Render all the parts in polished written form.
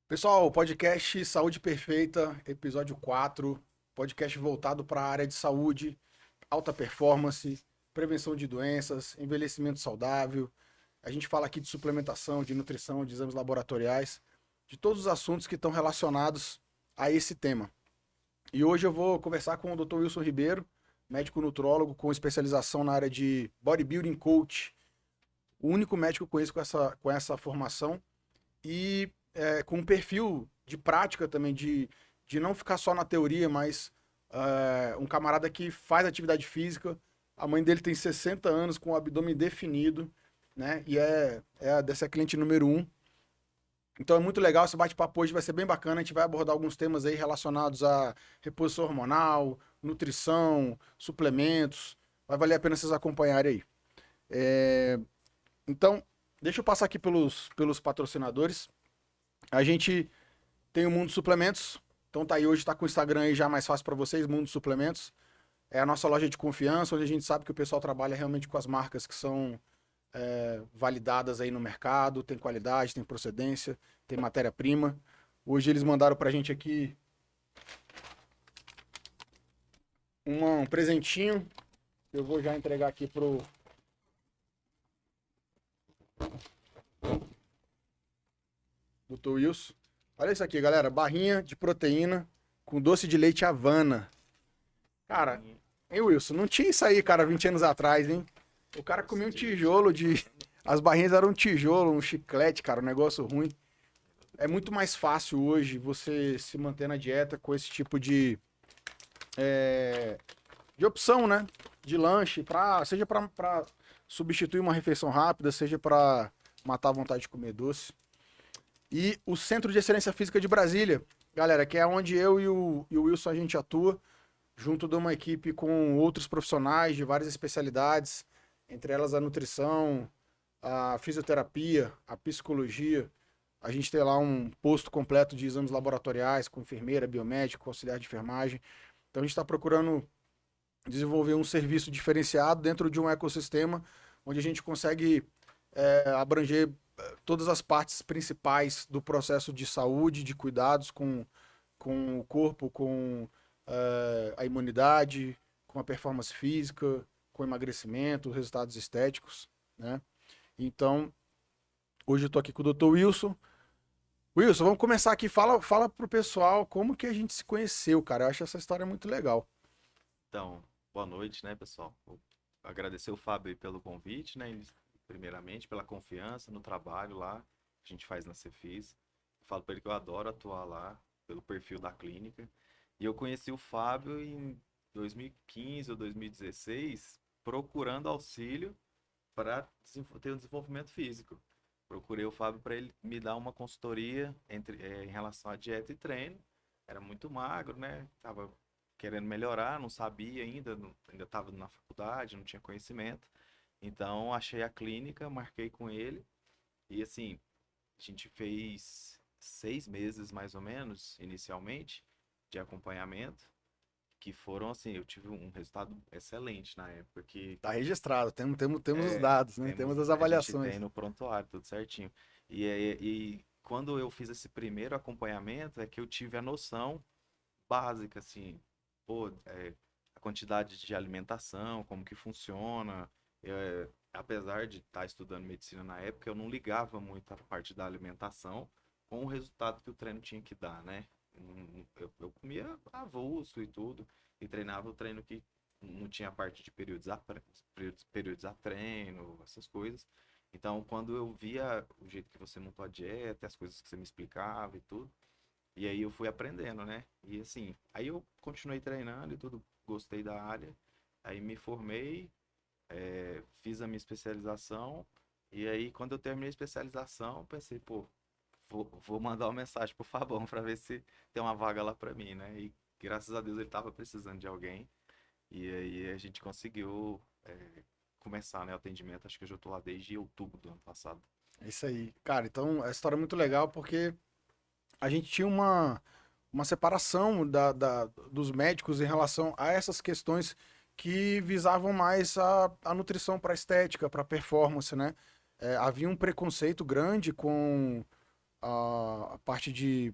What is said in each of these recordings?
Pessoal, podcast Saúde Perfeita, episódio 4, podcast voltado para a área de saúde, alta performance, prevenção de doenças, envelhecimento saudável. A gente fala aqui de suplementação, de nutrição, de exames laboratoriais, de todos os assuntos que estão relacionados a esse tema. E hoje eu vou conversar com o Dr. Wilson Ribeiro, médico nutrólogo com especialização na área de bodybuilding coach, o único médico que eu conheço com essa formação e com um perfil de prática também, de não ficar só na teoria, mas um camarada que faz atividade física. A mãe dele tem 60 anos, com o abdômen definido, né? E dessa cliente número um. Então é muito legal, esse bate-papo hoje vai ser bem bacana. A gente vai abordar alguns temas aí relacionados a reposição hormonal, nutrição, suplementos. Vai valer a pena vocês acompanharem aí. Então, deixa eu passar aqui pelos patrocinadores. A gente tem o Mundo Suplementos. Então tá aí hoje, tá com o Instagram aí já mais fácil para vocês, Mundo Suplementos. É a nossa loja de confiança, onde a gente sabe que o pessoal trabalha realmente com as marcas que são validadas aí no mercado, tem qualidade, tem procedência, tem matéria-prima. Hoje eles mandaram pra gente aqui um presentinho. Eu vou já entregar aqui pro Dr. Wilson. Olha isso aqui, galera. Barrinha de proteína com doce de leite Havana. Cara, Sim, hein, Wilson? Não tinha isso aí, cara, 20 anos atrás, hein? O cara comia doce um de leite tijolo de. Havana. As barrinhas eram um tijolo, um chiclete, cara, um negócio ruim. É muito mais fácil hoje você se manter na dieta com esse tipo de opção, né? De lanche, seja pra substituir uma refeição rápida, seja pra matar a vontade de comer doce. E o Centro de Excelência Física de Brasília, galera, que é onde eu e o Wilson a gente atua, junto de uma equipe com outros profissionais de várias especialidades, entre elas a nutrição, a fisioterapia, a psicologia. A gente tem lá um posto completo de exames laboratoriais, com enfermeira, biomédico, auxiliar de enfermagem. Então a gente está procurando desenvolver um serviço diferenciado dentro de um ecossistema onde a gente consegue abranger todas as partes principais do processo de saúde, de cuidados com o corpo, com a imunidade, com a performance física, com o emagrecimento, resultados estéticos, né? Então, hoje eu tô aqui com o Dr. Wilson. Wilson, vamos começar aqui. Fala pro pessoal como que a gente se conheceu, cara. Eu acho essa história muito legal. Então, boa noite, né, pessoal? Vou agradecer o Fábio aí pelo convite, né? Primeiramente, pela confiança no trabalho lá que a gente faz na Cefis. Falo para ele que eu adoro atuar lá, pelo perfil da clínica. E eu conheci o Fábio em 2015 ou 2016, procurando auxílio para ter um desenvolvimento físico. Procurei o Fábio para ele me dar uma consultoria em relação à dieta e treino. Era muito magro, né? Tava querendo melhorar, não sabia ainda, ainda estava na faculdade, não tinha conhecimento. Então achei a clínica, marquei com ele e assim, a gente fez 6 meses mais ou menos, inicialmente, de acompanhamento, que foram assim, eu tive um resultado excelente na época, que Tá registrado, temos os é, dados, né? Temos temos, as a gente avaliações. tem no prontuário, tudo certinho. E quando eu fiz esse primeiro acompanhamento, é que eu tive a noção básica, assim, pô, a quantidade de alimentação, como que funciona. Apesar de estar estudando medicina na época, eu não ligava muito a parte da alimentação com o resultado que o treino tinha que dar, né? Eu comia avulso e tudo, e treinava o treino que não tinha parte de períodos a treino, essas coisas. Então, quando eu via o jeito que você montou a dieta, as coisas que você me explicava e tudo, e aí eu fui aprendendo, né? E assim, aí eu continuei treinando e tudo, gostei da área. Aí me formei, fiz a minha especialização. E aí, quando eu terminei a especialização, pensei, pô, vou mandar uma mensagem pro Fabão para ver se tem uma vaga lá para mim, né? E graças a Deus ele tava precisando de alguém. E aí a gente conseguiu começar, né, o atendimento. Acho que eu já tô lá desde outubro do ano passado. É isso aí. Cara, então a história é muito legal porque a gente tinha uma separação dos médicos em relação a essas questões que visavam mais a nutrição para estética, para performance, né? Havia um preconceito grande com a parte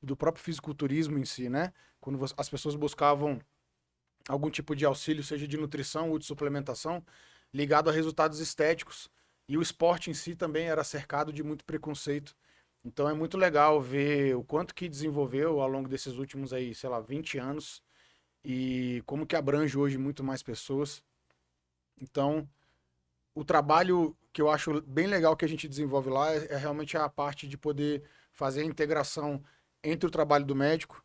do próprio fisiculturismo em si, né? Quando as pessoas buscavam algum tipo de auxílio, seja de nutrição ou de suplementação, ligado a resultados estéticos. E o esporte em si também era cercado de muito preconceito. Então é muito legal ver o quanto que desenvolveu ao longo desses últimos aí, sei lá, 20 anos e como que abrange hoje muito mais pessoas. Então, o trabalho que eu acho bem legal que a gente desenvolve lá é realmente a parte de poder fazer a integração entre o trabalho do médico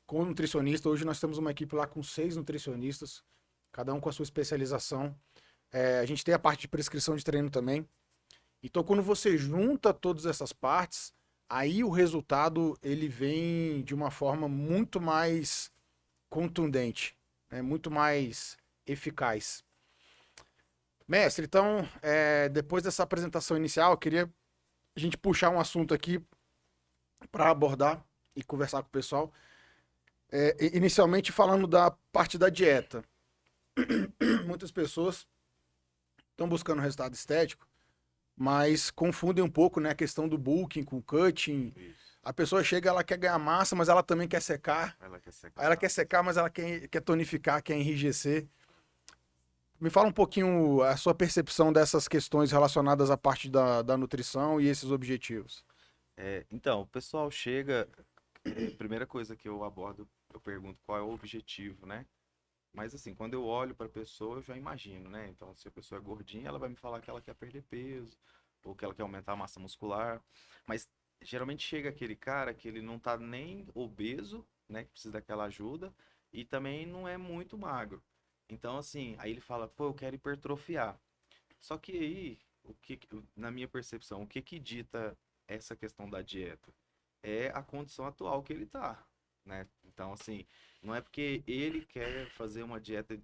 com o nutricionista. Hoje nós temos uma equipe lá com 6 nutricionistas, cada um com a sua especialização. A gente tem a parte de prescrição de treino também. Então, quando você junta todas essas partes, aí o resultado ele vem de uma forma muito mais contundente, né? Muito mais eficaz. Mestre, então, depois dessa apresentação inicial, eu queria a gente puxar um assunto aqui para abordar e conversar com o pessoal. Inicialmente falando da parte da dieta. Muitas pessoas estão buscando resultado estético, mas confundem um pouco, né, a questão do bulking com cutting. Isso. A pessoa chega, ela quer ganhar massa, mas ela também quer secar. Ela quer Aí ela secar. quer secar, mas ela quer tonificar, quer enrijecer. Me fala um pouquinho a sua percepção dessas questões relacionadas à parte da nutrição e esses objetivos. Então, o pessoal chega, primeira coisa que eu abordo, eu pergunto qual é o objetivo, né? Mas assim, quando eu olho para a pessoa, eu já imagino, né? Então, se a pessoa é gordinha, ela vai me falar que ela quer perder peso, ou que ela quer aumentar a massa muscular. Mas geralmente chega aquele cara que ele não tá nem obeso, né? Que precisa daquela ajuda, e também não é muito magro. Então, assim, aí ele fala, pô, eu quero hipertrofiar. Só que aí, na minha percepção, o que que dita essa questão da dieta? É a condição atual que ele tá, né? Então, assim, não é porque ele quer fazer uma dieta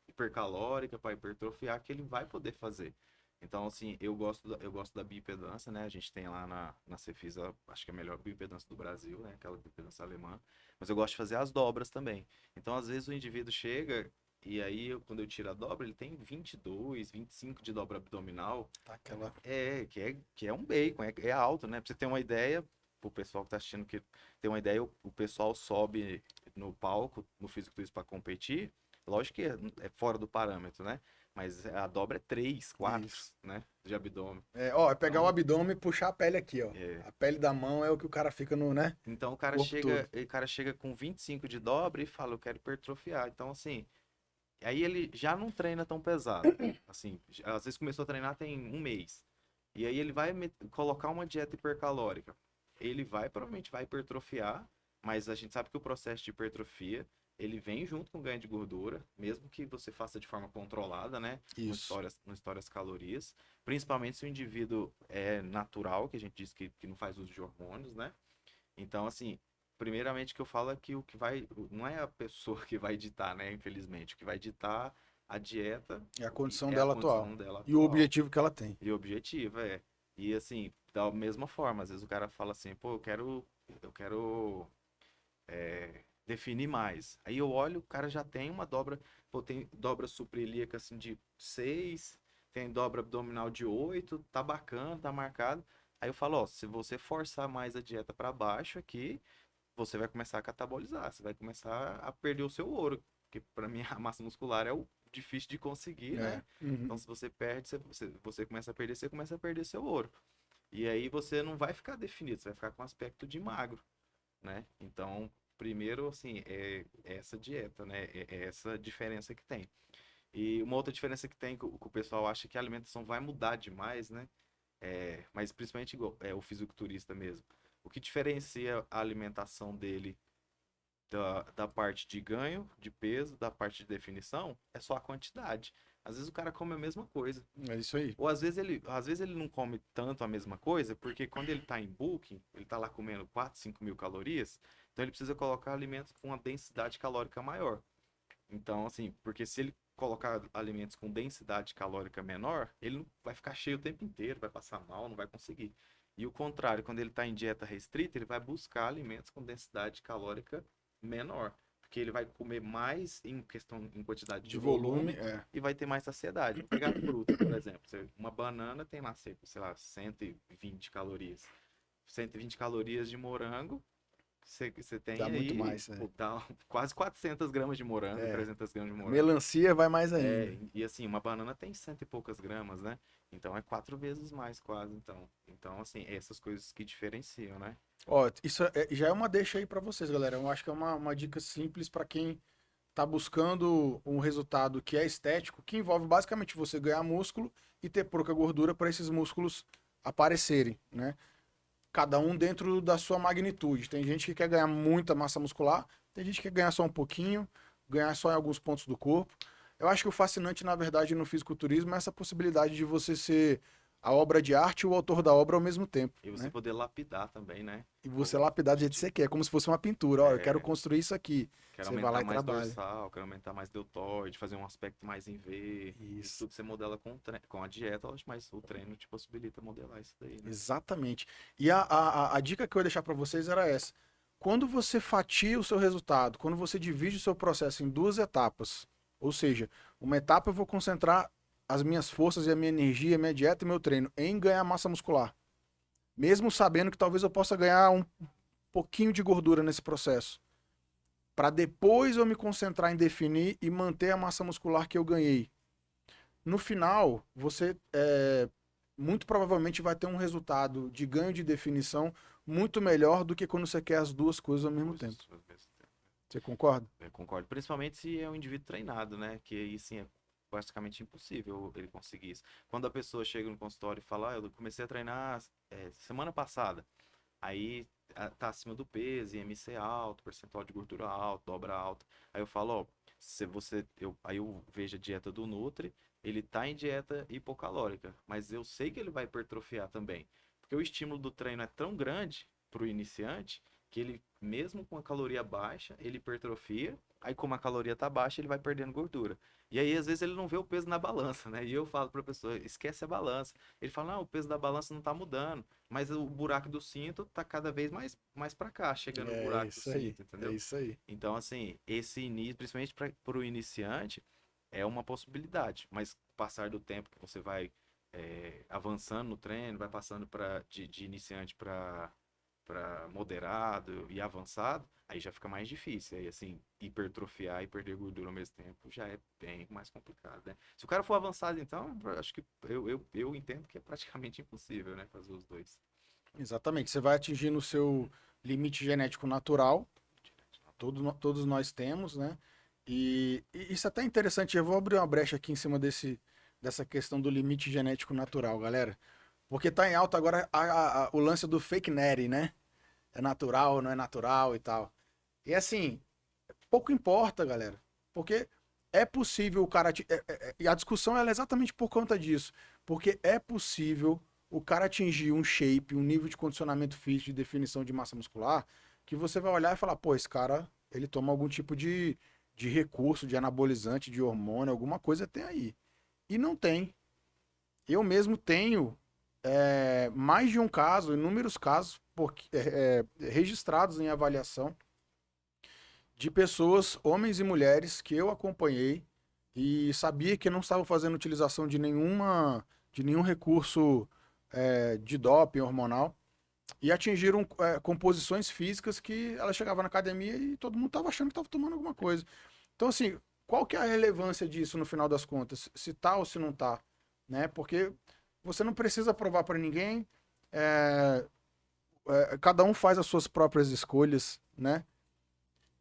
hipercalórica para hipertrofiar que ele vai poder fazer. Então, assim, eu gosto da bioimpedância, né? A gente tem lá na Cefisa, acho que é a melhor bioimpedância do Brasil, né? Aquela bioimpedância alemã. Mas eu gosto de fazer as dobras também. Então, às vezes, o indivíduo chega e aí, quando eu tiro a dobra, ele tem 22, 25 de dobra abdominal. Tá, aquela... Que é um bacon, é alto, né? Pra você ter uma ideia, pro pessoal que tá assistindo que ter uma ideia, o pessoal sobe no palco, no fisiculturismo para competir. Lógico que é fora do parâmetro, né? Mas a dobra é 3, 4, Isso. né? De abdômen. É pegar o Então, abdômen e puxar a pele aqui, ó. é, A pele da mão é o que o cara fica no, né? então Corpo todo. o cara chega com 25 de dobra e fala, eu quero hipertrofiar. Então, assim, aí ele já não treina tão pesado. Assim, às vezes começou a treinar tem um mês. E aí ele vai colocar uma dieta hipercalórica. Ele provavelmente vai hipertrofiar, mas a gente sabe que o processo de hipertrofia, ele vem junto com o ganho de gordura, mesmo que você faça de forma controlada, né? Isso. Não estoure as calorias. Principalmente se o indivíduo é natural, que a gente diz que não faz uso de hormônios, né? Então, assim, primeiramente que eu falo é que o que vai, não é a pessoa que vai ditar, né? Infelizmente, o que vai ditar a dieta É a condição é a dela atual. condição dela E o atual. objetivo que ela tem. E o objetivo é. E assim, da mesma forma, às vezes o cara fala assim, pô, eu quero definir mais. Aí eu olho, o cara já tem uma dobra, pô, tem dobra suprailíaca assim de 6, tem dobra abdominal de 8, tá bacana, tá marcado. Aí eu falo, ó, se você forçar mais a dieta para baixo aqui, você vai começar a catabolizar, você vai começar a perder o seu ouro, porque para mim a massa muscular é o difícil de conseguir, É. né? Então Uhum. se você perde, você começa a perder, você começa a perder seu ouro. E aí você não vai ficar definido, você vai ficar com aspecto de magro, né? Então, primeiro, assim, é essa dieta, né? É essa diferença que tem. E uma outra diferença que tem, que o pessoal acha que a alimentação vai mudar demais, né? Mas principalmente o fisiculturista mesmo. O que diferencia a alimentação dele da parte de ganho de peso, da parte de definição, é só a quantidade. Às vezes o cara come a mesma coisa. É isso aí. Ou às vezes ele não come tanto a mesma coisa, porque quando ele está em bulking, ele está lá comendo 4, 5 mil calorias, então ele precisa colocar alimentos com uma densidade calórica maior. Então, assim, porque se ele colocar alimentos com densidade calórica menor, ele não vai ficar cheio o tempo inteiro, vai passar mal, não vai conseguir. E o contrário, quando ele está em dieta restrita, ele vai buscar alimentos com densidade calórica menor. porque ele vai comer mais em questão, em quantidade de De volume, volume e vai ter mais saciedade. Vou pegar fruta, por exemplo. Uma banana tem lá, sei lá, 120 calorias. 120 calorias de morango, você tem dá muito aí, mais, né? pô, dá quase 400 gramas de morango, É. 300 gramas de A morango. melancia vai mais ainda. E assim, uma banana tem cento e poucas gramas, né? Então é 4 vezes mais, quase. Então assim, essas coisas que diferenciam, né? Ó, isso já é uma deixa aí pra vocês, galera. Eu acho que é uma dica simples pra quem tá buscando um resultado que é estético, que envolve basicamente você ganhar músculo e ter pouca gordura para esses músculos aparecerem, né? Cada um dentro da sua magnitude. Tem gente que quer ganhar muita massa muscular, tem gente que quer ganhar só um pouquinho, ganhar só em alguns pontos do corpo. Eu acho que o fascinante, na verdade, no fisiculturismo é essa possibilidade de você ser a obra de arte e o autor da obra ao mesmo tempo, E você né? poder lapidar também, né? E você Pô, lapidar do jeito que você quer, como se fosse uma pintura. Ó, eu quero é, construir isso aqui. quero Você vai lá aumentar e mais trabalha. dorsal, quero aumentar mais deltoide, fazer um aspecto mais em V. Isso Isso. tudo você modela com a dieta, lógico, mas o treino te possibilita modelar isso daí, né? Exatamente. E a dica que eu ia deixar para vocês era essa. Quando você fatia o seu resultado, quando você divide o seu processo em duas etapas, ou seja, uma etapa eu vou concentrar as minhas forças e a minha energia, a minha dieta e meu treino em ganhar massa muscular, mesmo sabendo que talvez eu possa ganhar um pouquinho de gordura nesse processo, para depois eu me concentrar em definir e manter a massa muscular que eu ganhei. No final, você muito provavelmente vai ter um resultado de ganho de definição muito melhor do que quando você quer as duas coisas ao mesmo tempo. Ao mesmo tempo. Você concorda? Eu concordo. Principalmente se é um indivíduo treinado, né? Que aí sim é praticamente impossível ele conseguir isso. Quando a pessoa chega no consultório e fala, eu comecei a treinar semana passada, aí tá acima do peso, IMC alto, percentual de gordura alto, dobra alta. Aí eu falo, ó, se você, aí eu vejo a dieta do Nutri, ele tá em dieta hipocalórica, mas eu sei que ele vai hipertrofiar também, porque o estímulo do treino é tão grande pro iniciante que ele, mesmo com a caloria baixa, ele hipertrofia, aí como a caloria tá baixa, ele vai perdendo gordura. E aí, às vezes, ele não vê o peso na balança, né? E eu falo pra pessoa, esquece a balança. Ele fala, não, o peso da balança não tá mudando. Mas o buraco do cinto tá cada vez mais para cá, chegando no É buraco do isso aí. cinto, É entendeu? isso aí. Então, assim, esse início, principalmente para o iniciante, é uma possibilidade. Mas com o passar do tempo que você vai avançando no treino, vai passando de iniciante para moderado e avançado, aí já fica mais difícil. Aí, assim, hipertrofiar e perder gordura ao mesmo tempo já é bem mais complicado, né? Se o cara for avançado, então, acho que eu entendo que é praticamente impossível, né? Fazer os dois. Exatamente. Você vai atingindo o seu limite genético natural, todos nós temos, né? E isso é até interessante. Eu vou abrir uma brecha aqui em cima dessa questão do limite genético natural, galera. Porque tá em alta agora o lance do fake neri, né? É natural, não é natural e tal. E assim, pouco importa, galera. Porque é possível o cara. E a discussão ela é exatamente por conta disso. Porque é possível o cara atingir um shape, um nível de condicionamento físico, de definição de massa muscular, que você vai olhar e falar, pô, esse cara, ele toma algum tipo de recurso, de anabolizante, de hormônio, alguma coisa tem aí. E não tem. Eu mesmo tenho mais de um caso, inúmeros casos registrados em avaliação de pessoas, homens e mulheres, que eu acompanhei e sabia que não estavam fazendo utilização de nenhum recurso de doping hormonal e atingiram composições físicas que ela chegava na academia e todo mundo estava achando que estava tomando alguma coisa. Então, assim, qual que é a relevância disso no final das contas? Se tá ou se não tá, né? Porque você não precisa provar para ninguém, é, cada um faz as suas próprias escolhas, né?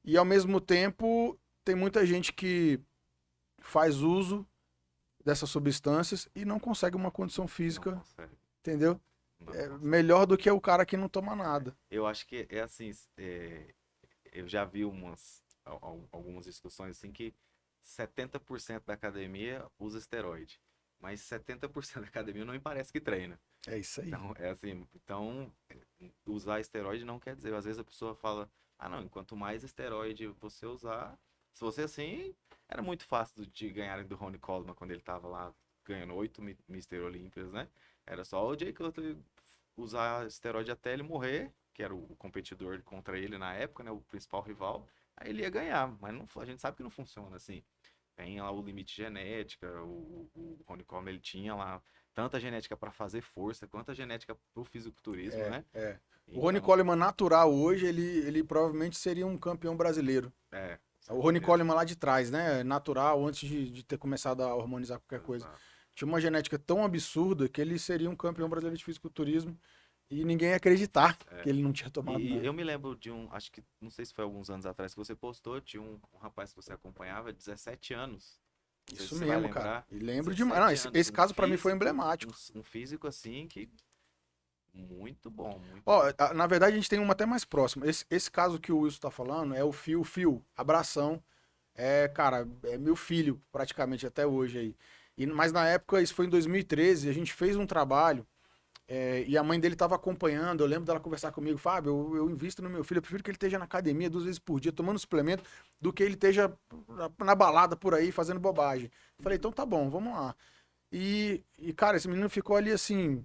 E ao mesmo tempo, tem muita gente que faz uso dessas substâncias e não consegue uma condição Não física, consegue, entendeu? não É consegue. melhor do que o cara que não toma nada. Eu acho que é assim, eu já vi algumas discussões assim que 70% da academia usa esteroide, mas 70% da academia não me parece que treina. É isso aí. Então, é assim, então usar esteroide não quer dizer, às vezes a pessoa fala, ah não, quanto mais esteroide você usar, se você assim, era muito fácil de ganharem do Ronnie Coleman quando ele tava lá ganhando 8 Mr. Olympias, né? Era só o Jay Cutler usar esteroide até ele morrer, que era o competidor contra ele na época, né? O principal rival. aí ele ia ganhar, mas não, a gente sabe que não funciona assim. Tem lá o limite genética, o Ronnie Coleman ele tinha lá tanta genética para fazer força, quanta genética pro fisiculturismo, É, né? é. O Ronnie Então, Coleman natural hoje, ele provavelmente seria um campeão brasileiro. O Ronnie certeza. Coleman lá de trás, né? Natural, antes de ter começado a hormonizar qualquer coisa. Exato. Tinha uma genética tão absurda que ele seria um campeão brasileiro de fisiculturismo e ninguém ia acreditar que É. ele não tinha tomado E nada. eu me lembro de um, acho que, não sei se foi alguns anos atrás que você postou, tinha um rapaz que você acompanhava, 17 anos. Não sei se Isso você vai mesmo, cara. lembrar. E lembro demais. Não, 17 esse, anos, esse um caso pra mim foi físico, emblemático. um físico assim que muito bom, muito Ó, bom. na verdade a gente tem uma até mais próxima. Esse caso que o Wilson tá falando é o Fio, abração. É, cara, é meu filho praticamente até hoje aí. Mas na época, isso foi em 2013, a gente fez um trabalho. E a mãe dele estava acompanhando. Eu lembro dela conversar comigo, Fábio, eu invisto no meu filho, eu prefiro que ele esteja na academia 2 vezes por dia, tomando suplemento, do que ele esteja na balada por aí, fazendo bobagem. Falei, então tá bom, vamos lá. Cara, esse menino ficou ali assim,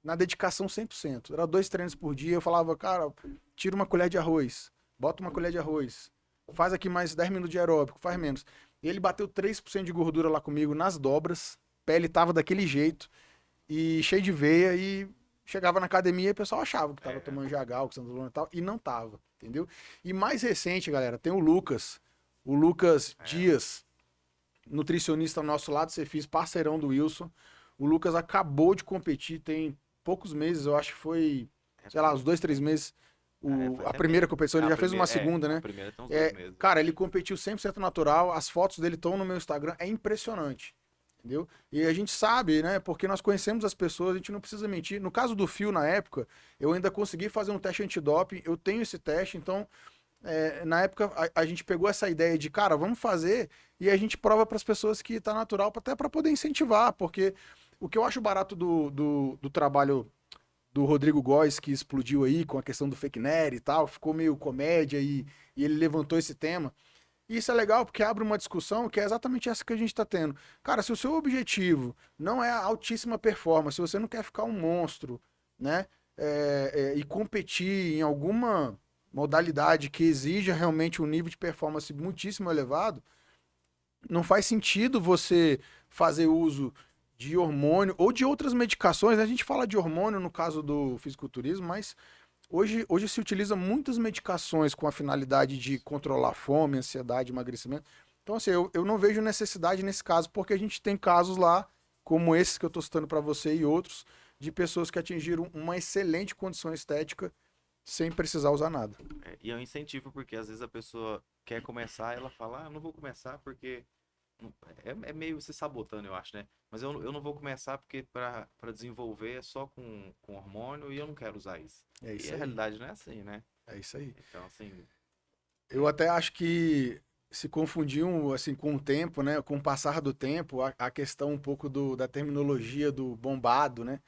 na dedicação 100%. Era 2 treinos por dia. Eu falava, cara, tira uma colher de arroz, bota uma colher de arroz, faz aqui mais 10 minutos de aeróbico, faz menos. E ele bateu 3% de gordura lá comigo nas dobras, pele tava daquele jeito e cheio de veia e chegava na academia e o pessoal achava que tava É, tomando Jagal, que Sandrolona e tal, e não tava, entendeu? E mais recente, galera, tem o Lucas é, Dias, nutricionista nosso lá do Cefis, parceirão do Wilson. O Lucas acabou de competir tem poucos meses, eu acho que foi, sei lá, uns tem, 2, 3 meses. foi A até primeira menos. competição, ele já fez uma segunda, A né? primeira tem uns 2 meses. Cara, ele competiu 100% natural, as fotos dele estão no meu Instagram, é impressionante. Entendeu? E a gente sabe, né? Porque nós conhecemos as pessoas, a gente não precisa mentir. No caso do Fio, na época, eu ainda consegui fazer um teste antidoping, eu tenho esse teste, então na época a gente pegou essa ideia de, cara, vamos fazer e a gente prova para as pessoas que tá natural, até para poder incentivar, porque o que eu acho barato do trabalho do Rodrigo Góes, que explodiu aí com a questão do fake nerd e tal, ficou meio comédia e ele levantou esse tema. E isso é legal porque abre uma discussão que é exatamente essa que a gente está tendo. Cara, se o seu objetivo não é a altíssima performance, se você não quer ficar um monstro, né, e competir em alguma modalidade que exija realmente um nível de performance muitíssimo elevado, não faz sentido você fazer uso de hormônio ou de outras medicações. A gente fala de hormônio no caso do fisiculturismo, mas hoje se utiliza muitas medicações com a finalidade de controlar fome, ansiedade, emagrecimento. Então, assim, eu não vejo necessidade nesse caso, porque a gente tem casos lá, como esses que eu estou citando para você e outros, de pessoas que atingiram uma excelente condição estética sem precisar usar nada. E é um incentivo, porque às vezes a pessoa quer começar, ela fala, ah, não vou começar porque. É meio se sabotando, eu acho, né? Mas eu não vou começar porque para desenvolver é só com hormônio e eu não quero usar isso. É E isso a aí. realidade não é assim, né? É isso aí. Então, assim, Eu até acho que se confundiu assim com o tempo, né? Com o passar do tempo, a questão um pouco da terminologia do bombado, né?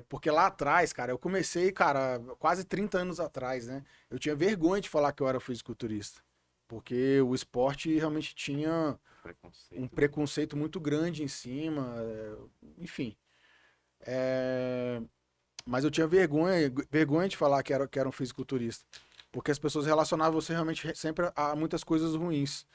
Porque lá atrás, cara, eu comecei, cara, quase 30 anos atrás, né? Eu tinha vergonha de falar que eu era fisiculturista. Porque o esporte realmente tinha um preconceito, né? preconceito muito grande em cima, enfim. É, Mas eu tinha vergonha de falar que era um fisiculturista. Porque as pessoas relacionavam você realmente sempre a muitas coisas ruins.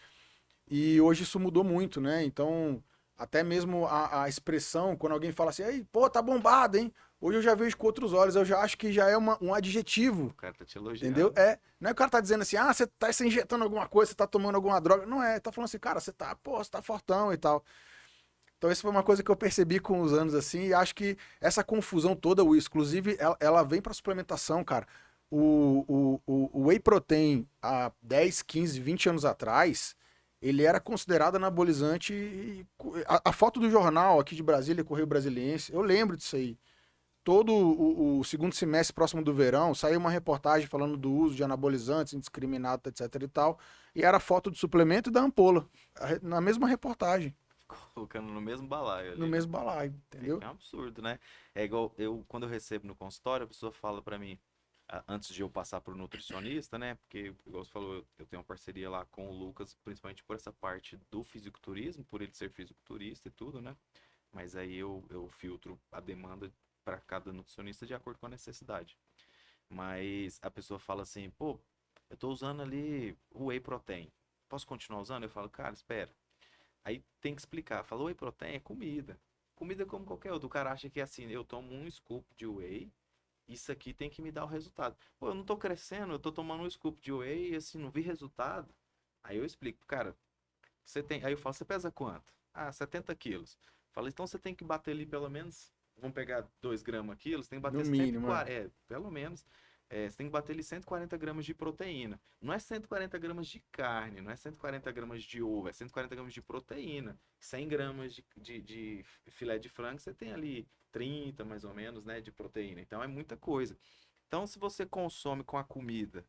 E hoje isso mudou muito, né? Então, até mesmo a expressão, quando alguém fala assim, ei, pô, tá bombado, hein? Hoje eu já vejo com outros olhos, eu já acho que já é um O adjetivo, cara tá te entendeu? elogiando. Não é que o cara tá dizendo assim, você tá se injetando alguma coisa, você tá tomando alguma droga. Não é, tá falando assim, cara, você tá fortão e tal. Então, isso foi uma coisa que eu percebi com os anos, assim, e acho que essa confusão toda, o exclusive, ela vem pra suplementação, cara. O Whey Protein, há 10, 15, 20 anos atrás, ele era considerado anabolizante. A foto do jornal aqui de Brasília, Correio Brasiliense, eu lembro disso aí. Todo o segundo semestre próximo do verão, saiu uma reportagem falando do uso de anabolizantes indiscriminado, etc e tal. E era foto do suplemento e da ampola, na mesma reportagem, Colocando no mesmo balaio no ali, né? mesdo balaio, É que entendeu? é um absurdo, né? É igual quando eu recebo no consultório, a pessoa fala pra mim, antes de eu passar pro nutricionista, né? Porque, igual você falou, eu tenho uma parceria lá com o Lucas, principalmente por essa parte do fisiculturismo, por ele ser fisiculturista e tudo, né? Mas aí eu filtro a demanda para cada nutricionista de acordo com a necessidade. Mas a pessoa fala assim, pô, eu tô usando ali o whey protein. Posso continuar usando? Eu falo, cara, espera. Aí tem que explicar. Falou, whey protein é comida. Comida como qualquer outro. O cara acha que assim, eu tomo um scoop de whey, isso aqui tem que me dar o resultado. Pô, eu não tô crescendo, eu tô tomando um scoop de whey e assim, não vi resultado. Aí eu explico, cara, você tem. Aí eu falo, você pesa quanto? Ah, 70 quilos. Fala, então você tem que bater ali pelo menos. Vamos pegar 2 gramas quilos, tem que No bater mínimo, 140. Pelo menos. Você tem que bater ali 140 gramas de proteína. Não é 140 gramas de carne, não é 140 gramas de ovo, é 140 gramas de proteína. 100 gramas de filé de frango, você tem ali 30 mais ou menos, né, de proteína. Então é muita coisa. Então, se você consome com a comida,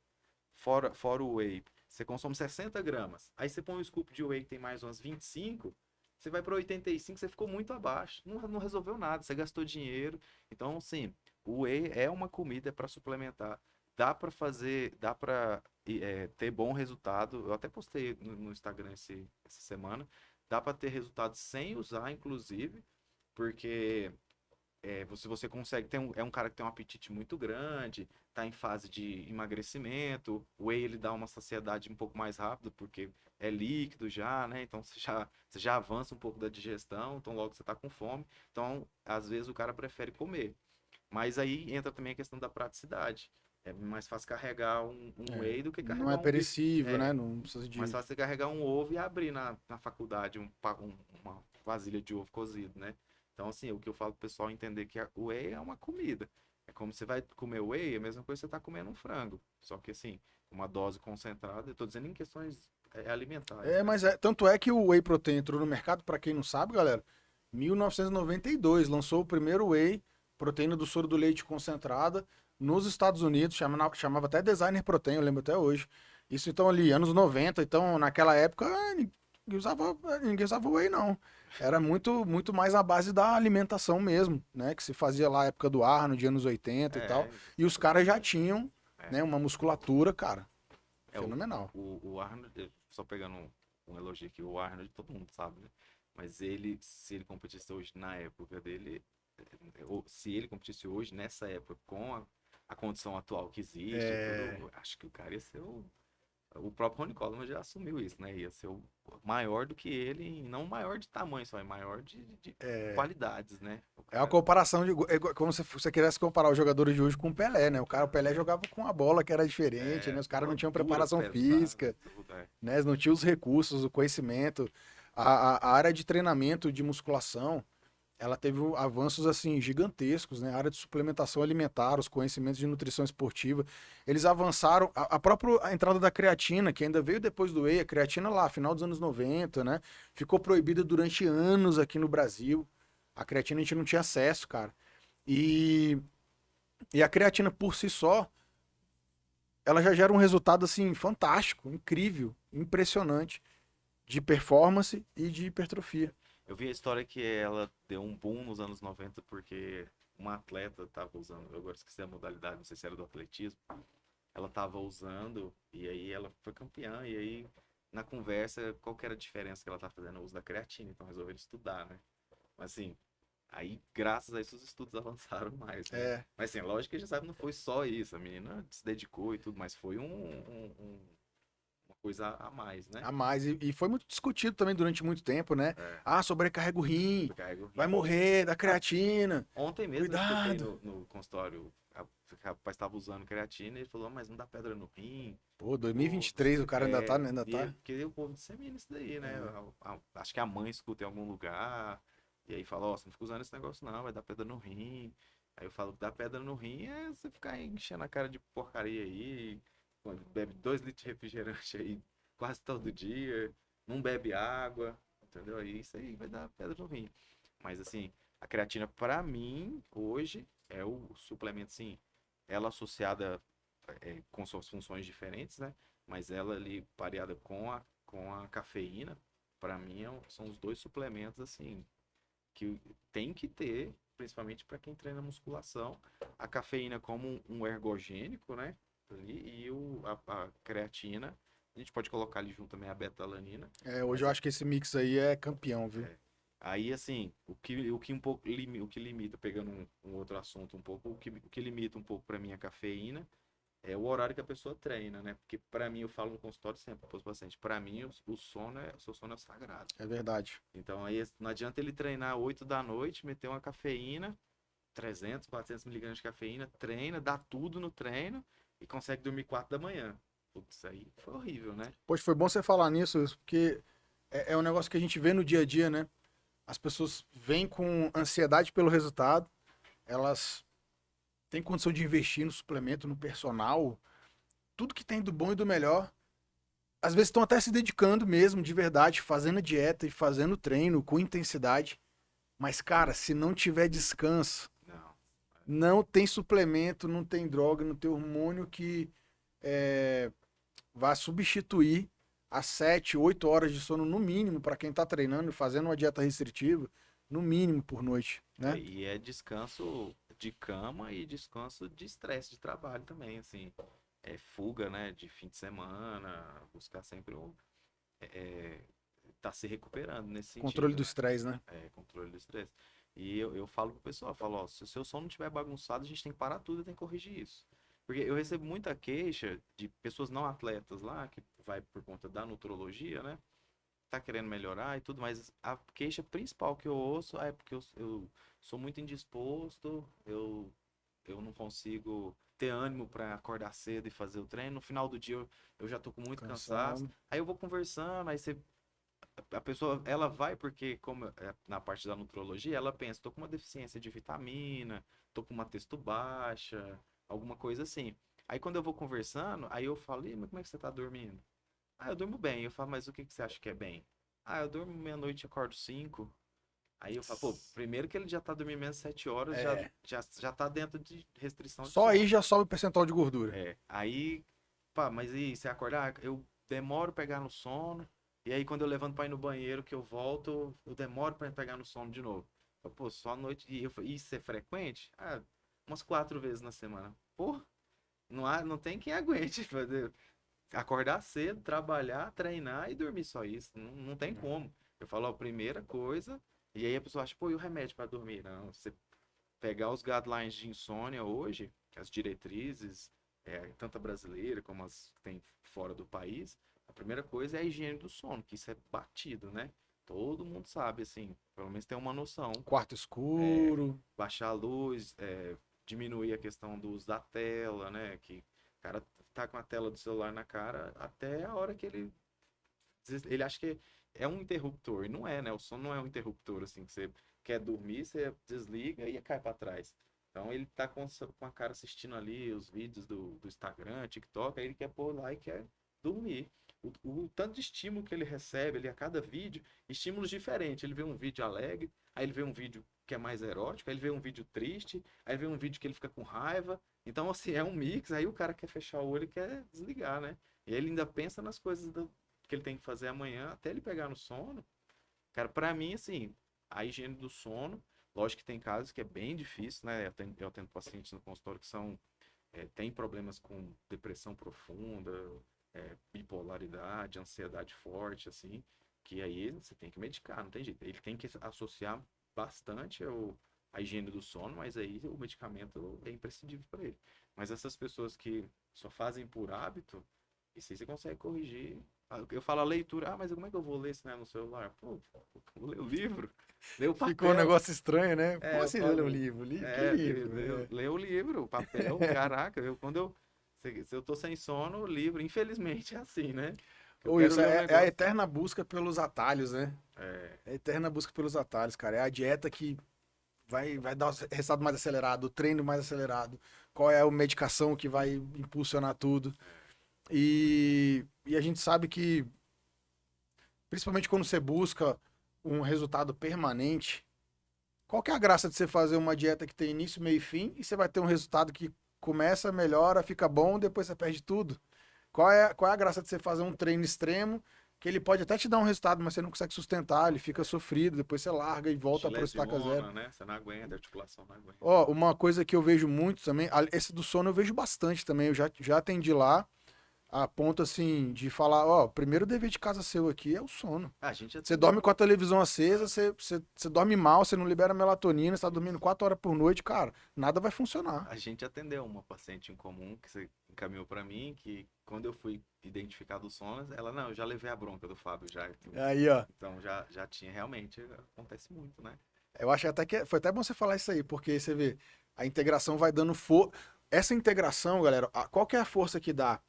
fora o whey, você consome 60 gramas. Aí você põe um scoop de whey que tem mais umas 25, você vai para 85, você ficou muito abaixo. Não resolveu nada, você gastou dinheiro. Então, sim, o whey é uma comida para suplementar. Dá para fazer, dá para ter bom resultado. Eu até postei no Instagram essa semana. Dá para ter resultado sem usar, inclusive, porque se você consegue, é um cara que tem um apetite muito grande, tá em fase de emagrecimento, o whey ele dá uma saciedade um pouco mais rápido, porque é líquido já, né? Então você já avança um pouco da digestão, então logo você tá com fome. Então, às vezes o cara prefere comer. Mas aí entra também a questão da praticidade. É mais fácil carregar um É, whey do que não é carregar um bife. perecível, né? É, Não precisa mais de. fácil você carregar um ovo e abrir na faculdade uma vasilha de ovo cozido, né? Então, assim, o que eu falo pro pessoal é entender que o whey é uma comida. É como você vai comer whey, é a mesma coisa que você tá comendo um frango. Só que, assim, uma dose concentrada, eu tô dizendo em questões alimentares, É, né? mas tanto é que o whey protein entrou no mercado, para quem não sabe, galera, 1992 lançou o primeiro whey, proteína do soro do leite concentrada, nos Estados Unidos, chamava até designer protein, eu lembro até hoje. Isso então ali, anos 90, então naquela época ninguém usava whey não. Era muito mais a base da alimentação mesmo, né, que se fazia lá na época do Arnold, anos 80 e tal. E os caras já Exatamente. tinham, É, né, uma musculatura, cara, é o, fenomenal. o Arnold, só pegando um elogio aqui, o Arnold todo mundo sabe, né? Mas ele, se ele competisse hoje na época dele, ou se ele competisse hoje, nessa época, com a condição atual que existe e tudo, É, eu acho que o cara ia ser o próprio Ronnie Coleman já assumiu isso, né? Ia ser o maior do que ele, e não maior de tamanho só, é maior de qualidades, né? O é uma cara. comparação de. Como se você quisesse comparar os jogadores de hoje com o Pelé, né? O Pelé jogava com a bola que era diferente, né? Os caras não tinham Altura preparação pesada, física, tudo, né? Eles não tinham os recursos, o conhecimento. A área de treinamento de musculação, ela teve avanços assim gigantescos, né? A área de suplementação alimentar, os conhecimentos de nutrição esportiva, eles avançaram. A própria entrada da creatina, que ainda veio depois do whey, a creatina lá, final dos anos 90, né? Ficou proibida durante anos aqui no Brasil. A creatina a gente não tinha acesso, cara. E, e a creatina por si só, ela já gera um resultado assim fantástico, incrível, impressionante de performance e de hipertrofia. Eu vi a história que ela deu um boom nos anos 90 porque uma atleta tava usando, eu agora esqueci a modalidade, não sei se era do atletismo, ela tava usando e aí ela foi campeã e aí na conversa qual que era a diferença que ela tá fazendo? O uso da creatina, então resolveram estudar, né? Mas assim, aí graças a isso os estudos avançaram mais, né? É, Mas assim, lógico que a gente sabe que não foi só isso, a menina se dedicou e tudo, mas foi uma coisa a mais, né? a mais. E foi muito discutido também durante muito tempo, né? É, Ah, sobrecarrega o rim, sobrecarrega o vai rim. morrer da Ah, creatina. ontem mesmo eu escutei Cuidado. no consultório, o rapaz estava usando creatina e ele falou, mas não dá pedra no rim. Pô, Pô, 2023 o cara ainda tá. porque o povo dissemina isso daí, né? É. Acho que a mãe escuta em algum lugar e aí fala, ó, você não fica usando esse negócio não, vai dar pedra no rim. Aí eu falo, dar pedra no rim é você ficar enchendo a cara de porcaria aí, bebe 2 litros de refrigerante aí quase todo dia, não bebe água, entendeu? Aí isso aí vai dar pedra no rim. Mas assim, a creatina pra mim, hoje, é o suplemento, sim, ela associada com suas funções diferentes, né? Mas ela ali pareada com a cafeína, para mim são os dois suplementos assim que tem que ter, principalmente para quem treina musculação, a cafeína como um ergogênico, né? Ali, e a creatina, a gente pode colocar ali junto também a beta-alanina, É, hoje mas eu acho que esse mix aí é campeão, viu? aí, assim, o que um pouco o que limita, pegando um outro assunto um pouco, o que limita um pouco para mim a cafeína é o horário que a pessoa treina, né? Porque pra mim, eu falo no consultório sempre para os pacientes, pra mim o sono o seu sono é sagrado. É verdade. Então aí não adianta ele treinar 8 da noite, meter uma cafeína, 300, 400 miligramas de cafeína, treina, dá tudo no treino e consegue dormir 4 da manhã. Putz, isso aí foi horrível, né? Poxa, foi bom você falar nisso, porque é um negócio que a gente vê no dia a dia, né? As pessoas vêm com ansiedade pelo resultado, elas têm condição de investir no suplemento, no personal, tudo que tem do bom e do melhor. Às vezes estão até se dedicando mesmo, de verdade, fazendo dieta e fazendo treino com intensidade. Mas, cara, se não tiver descanso, Não. não tem suplemento, não tem droga, não tem hormônio que vá substituir as 7, 8 horas de sono no mínimo para quem está treinando e fazendo uma dieta restritiva, no mínimo por noite, né? E é descanso de cama e descanso de estresse de trabalho também, assim. É fuga, né? De fim de semana, buscar sempre tá se recuperando nesse Controle sentido, do né? estresse, né? Controle do estresse. E eu falo pro pessoal, eu falo, ó, se o seu sono não estiver bagunçado, a gente tem que parar tudo e tem que corrigir isso. Porque eu recebo muita queixa de pessoas não atletas lá, que vai por conta da nutrologia, né? Tá querendo melhorar e tudo, mas a queixa principal que eu ouço é porque eu sou muito indisposto, eu não consigo ter ânimo para acordar cedo e fazer o treino. No final do dia eu já tô com muito cansaço. Cansado. Aí eu vou conversando, aí você a pessoa, ela vai porque, como na parte da nutrologia, ela pensa, tô com uma deficiência de vitamina, tô com uma testo baixa, alguma coisa assim. Aí quando eu vou conversando, aí eu falo, mas como é que você tá dormindo? Ah, eu durmo bem. Eu falo, mas o que que você acha que é bem? Ah, eu durmo meia-noite e acordo 5. Aí eu falo, pô, primeiro que ele já tá dormindo menos 7 horas, É. já tá dentro de restrição de Só aí sono. já sobe o percentual de gordura. Aí, pá, mas e você acordar? Eu demoro pra pegar no sono. E aí, quando eu levanto pra ir no banheiro, que eu volto, eu demoro pra pegar no sono de novo. Eu, pô, só à noite. E eu falei, isso é frequente? Ah, umas 4 vezes na semana. Pô, não tem quem aguente fazer. Acordar cedo, trabalhar, treinar e dormir só isso. Não tem como. Eu falo, ó, primeira coisa. E aí a pessoa acha, pô, e o remédio pra dormir? Não, você pegar os guidelines de insônia hoje, as diretrizes, tanto a brasileira como as que tem fora do país, a primeira coisa é a higiene do sono, que isso é batido, né? Todo mundo sabe, assim, pelo menos tem uma noção. Quarto escuro. Baixar a luz, diminuir a questão do uso da tela, né? Que o cara tá com a tela do celular na cara até a hora que ele acha que é um interruptor, e não é, né? O sono não é um interruptor, assim, que você quer dormir, você desliga e cai para trás. Então ele tá com a cara assistindo ali os vídeos do Instagram, TikTok, aí ele quer pôr lá e quer dormir. O tanto de estímulo que ele recebe ali a cada vídeo, estímulos diferentes. Ele vê um vídeo alegre, aí ele vê um vídeo que é mais erótico, aí ele vê um vídeo triste, aí ele vê um vídeo que ele fica com raiva. Então, assim, é um mix, aí o cara quer fechar o olho e quer desligar, né? E ele ainda pensa nas coisas que ele tem que fazer amanhã até ele pegar no sono. Cara, pra mim, assim, a higiene do sono, lógico que tem casos que é bem difícil, né? Eu atendo pacientes no consultório que têm problemas com depressão profunda, bipolaridade, ansiedade forte, assim, que aí você tem que medicar, não tem jeito. Ele tem que associar bastante a higiene do sono, mas aí o medicamento é imprescindível para ele. Mas essas pessoas que só fazem por hábito, isso aí você consegue corrigir. Eu falo a leitura, mas como é que eu vou ler se não é no celular? Pô, vou ler o livro, ler o Ficou um papel. negócio estranho, né? Como Eu assim ler o falo, livro? Que livro? ler o livro, o papel, caraca, se eu tô sem sono, o livro, infelizmente é assim, né? Eu Ou quero isso, ler um é a negócio. eterna busca pelos atalhos, né? É, É a eterna busca pelos atalhos, cara. É a dieta que vai dar o resultado mais acelerado, o treino mais acelerado. Qual é a medicação que vai impulsionar tudo. E a gente sabe que, principalmente quando você busca um resultado permanente, qual que é a graça de você fazer uma dieta que tem início, meio e fim, e você vai ter um resultado que começa, melhora, fica bom, depois você perde tudo? Qual é a graça de você fazer um treino extremo, que ele pode até te dar um resultado, mas você não consegue sustentar, ele fica sofrido, depois você larga e te volta para estaca zero. lesiona, né? Você não aguenta, a articulação não aguenta. Ó, uma coisa que eu vejo muito também, esse do sono eu vejo bastante também, eu já atendi lá, A ponto, assim, de falar, ó, o primeiro dever de casa seu aqui é o sono. A gente Você atendeu, dorme com a televisão acesa, você dorme mal, você não libera melatonina, você tá dormindo 4 horas por noite, cara, nada vai funcionar. a gente atendeu uma paciente em comum que você encaminhou para mim, que quando eu fui identificado o sono, ela, não, eu já levei a bronca do Fábio já. Aí, ó, Então já tinha, realmente, acontece muito, né? eu acho até que foi até bom você falar isso aí, porque você vê, a integração vai dando essa integração, galera, qual que é a força que dá?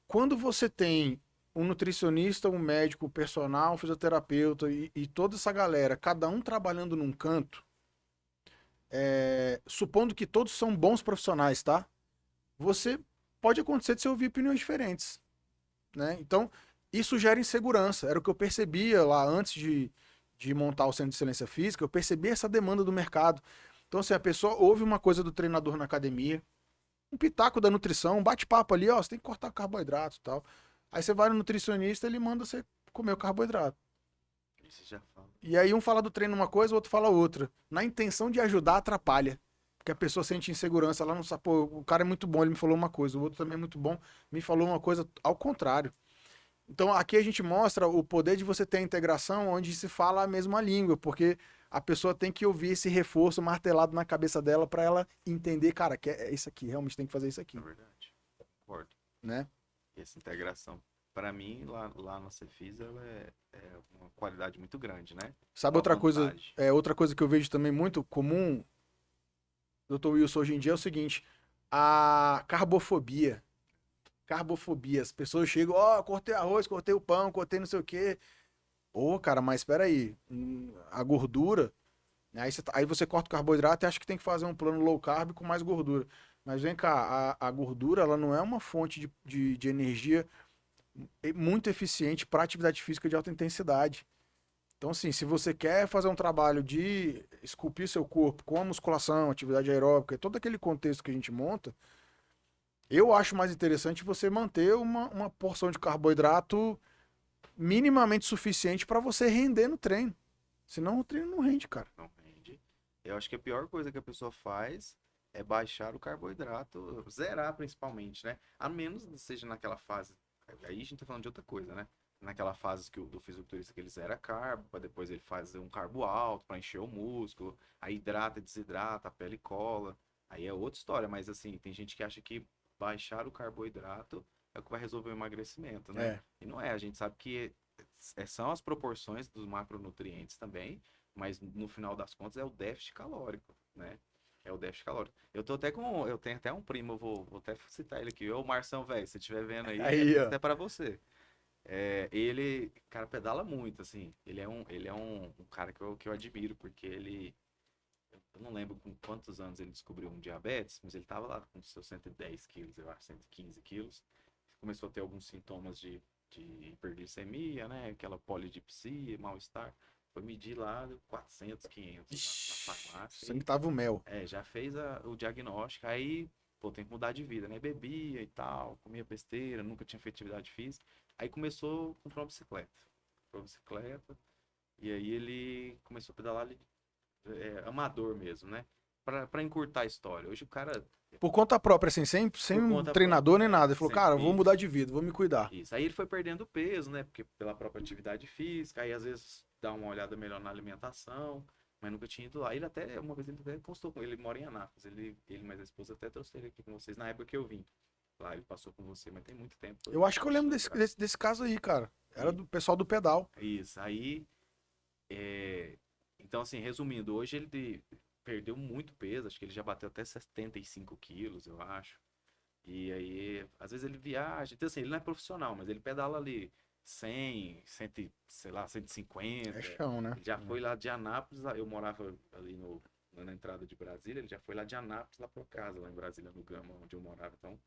Quando você tem um nutricionista, um médico, um personal, um fisioterapeuta e toda essa galera, cada um trabalhando num canto, supondo que todos são bons profissionais, tá? Você pode acontecer de você ouvir opiniões diferentes, né? Então, isso gera insegurança. Era o que eu percebia lá antes de montar o Centro de Excelência Física, eu percebi essa demanda do mercado. Então, assim, a pessoa ouve uma coisa do treinador na academia, um pitaco da nutrição, um bate-papo ali, ó, você tem que cortar carboidrato e tal. Aí você vai no nutricionista, ele manda você comer o carboidrato. Isso já fala. E aí um fala do treino uma coisa, o outro fala outra. Na intenção de ajudar, atrapalha. Porque a pessoa sente insegurança, ela não sabe, pô, o cara é muito bom, ele me falou uma coisa, o outro também é muito bom, me falou uma coisa ao contrário. Então aqui a gente mostra o poder de você ter a integração onde se fala a mesma língua, porque a pessoa tem que ouvir esse reforço martelado na cabeça dela para ela entender, cara, que é isso aqui, realmente tem que fazer isso É aqui, verdade. Concordo. né? E essa integração, para mim, lá na Cefisa, ela é uma qualidade muito grande, né? Sabe Uma outra coisa, vantagem. outra coisa que eu vejo também muito comum, doutor Wilson, hoje em dia é o seguinte, a carbofobia. Carbofobia. As pessoas chegam, ó, cortei arroz, cortei o pão, cortei não sei o quê. Ô, cara, mas espera aí, a gordura, né, aí você corta o carboidrato e acha que tem que fazer um plano low carb com mais gordura. Mas vem cá, a gordura, ela não é uma fonte de energia muito eficiente para atividade física de alta intensidade. Então, assim, se você quer fazer um trabalho de esculpir seu corpo com a musculação, atividade aeróbica, todo aquele contexto que a gente monta, eu acho mais interessante você manter uma porção de carboidrato minimamente suficiente para você render no treino. Senão o treino não rende, cara. Não rende. Eu acho que a pior coisa que a pessoa faz é baixar o carboidrato, zerar principalmente, né? A menos que seja naquela fase. Aí a gente tá falando de outra coisa, né? Naquela fase que do fisiculturista que ele zera carbo, para depois ele fazer um carbo alto para encher o músculo, aí hidrata e desidrata, a pele cola. Aí é outra história, mas assim, tem gente que acha que baixar o carboidrato é o que vai resolver o emagrecimento, né? É. E não é, a gente sabe que são as proporções dos macronutrientes também, mas no final das contas é o déficit calórico, né? É o déficit calórico. Eu tenho até um primo, vou até citar ele aqui, ô Marção, velho, se estiver vendo aí, Aí, essa ó. é para você. Ele, cara, pedala muito, assim. Ele é um cara que eu admiro, porque eu não lembro com quantos anos ele descobriu um diabetes, mas ele tava lá com seus 110 quilos, eu acho, 115 quilos. Começou a ter alguns sintomas de hiperglicemia, né? Aquela polidipsia, mal-estar. Foi medir lá 400, 500 na Ixi, farmácia sangue e tava o mel. já fez o diagnóstico. Aí, pô, tem que mudar de vida, né? Bebia e tal, comia besteira, nunca tinha feito atividade física. Aí começou a comprar uma bicicleta. Comprou uma bicicleta e aí ele começou a pedalar amador mesmo, né? Pra encurtar a história. Hoje o cara, Por conta própria, assim, sem por um conta própria, treinador nem nada. Ele falou, sempre cara, eu vou mudar isso. de vida, vou me cuidar. Isso. Aí ele foi perdendo peso, né? Porque pela própria atividade física, aí às vezes dá uma olhada melhor na alimentação, mas nunca tinha ido lá. Ele até, uma vez ele até postou com ele, mora em Anápolis. Ele mais a esposa até trouxe ele aqui com vocês na época que eu vim. Lá ele passou com você, mas tem muito tempo. Eu acho que eu Deixa lembro eu desse, lembrar. desse, desse caso aí, cara. Era E- do pessoal do pedal. Isso. Aí, é, então assim, resumindo, hoje perdeu muito peso, acho que ele já bateu até 75 quilos, eu acho. E aí, às vezes ele viaja, então assim, ele não é profissional, mas ele pedala ali 100, 100, sei lá, É 150. chão, né? Ele já foi lá de Anápolis, eu morava ali na entrada de Brasília, ele já foi lá de Anápolis lá pra casa, lá em Brasília, no Gama, onde eu morava, então,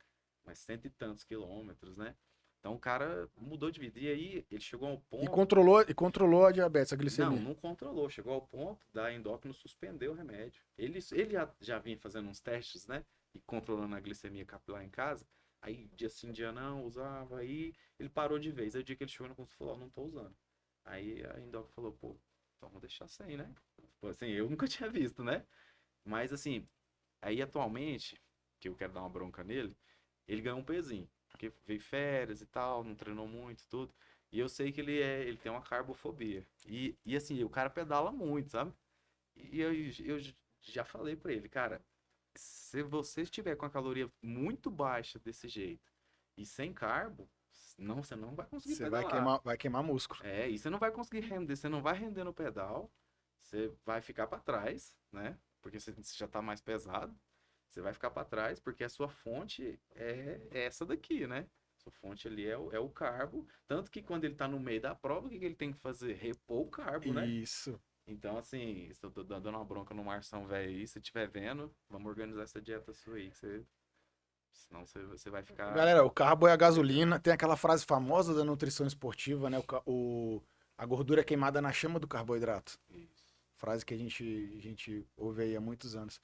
mais cento e tantos quilômetros, né? Então o cara mudou de vida. E aí ele chegou ao ponto, E controlou a diabetes, a não, glicemia. não controlou, chegou ao ponto da endócrino suspender o remédio. Ele já vinha fazendo uns testes, né? E controlando a glicemia capilar em casa. Aí, dia sim, dia não, usava. Aí ele parou de vez. Aí, o dia que ele chegou na consulta, falou: Ó, não tô usando. Aí a endócrina falou: pô, então vamos deixar sem, né? Pô, assim, eu nunca tinha visto, né? Mas, assim, aí atualmente, que eu quero dar uma bronca nele, ele ganhou um pezinho. porque veio férias e tal, não treinou muito, tudo. E eu sei que ele tem uma carbofobia. E assim, o cara pedala muito, sabe? E eu já falei pra ele, cara, se você estiver com a caloria muito baixa desse jeito e sem carbo, não, você não vai conseguir Você pedalar. vai queimar músculo. E você não vai conseguir render, você não vai render no pedal, você vai ficar para trás, né? Porque você já tá mais pesado. Você vai ficar para trás porque a sua fonte é essa daqui, né? Sua fonte ali é o carbo. Tanto que quando ele tá no meio da prova, o que ele tem que fazer? Repor o carbo, né? Isso. Então, assim, estou dando uma bronca no Marção velho aí. Se estiver vendo, vamos organizar essa dieta sua aí, que senão você vai ficar Galera, o carbo é a devendo. gasolina. Tem aquela frase famosa da nutrição esportiva, né? A gordura é queimada na chama do carboidrato. Isso. Frase que a gente ouve aí há muitos anos.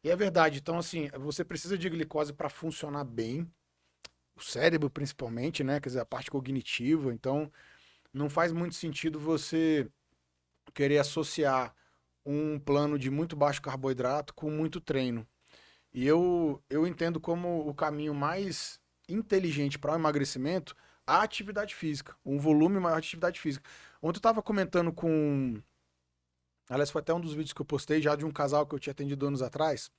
E é verdade. Então, assim, você precisa de glicose para funcionar bem. O cérebro, principalmente, né? Quer dizer, a parte cognitiva. Então, não faz muito sentido você querer associar um plano de muito baixo carboidrato com muito treino. E eu entendo como o caminho mais inteligente para o emagrecimento a atividade física, um volume maior de atividade física. Ontem eu estava comentando com. Aliás, foi até um dos vídeos que eu postei já de um casal que eu tinha atendido anos atrás,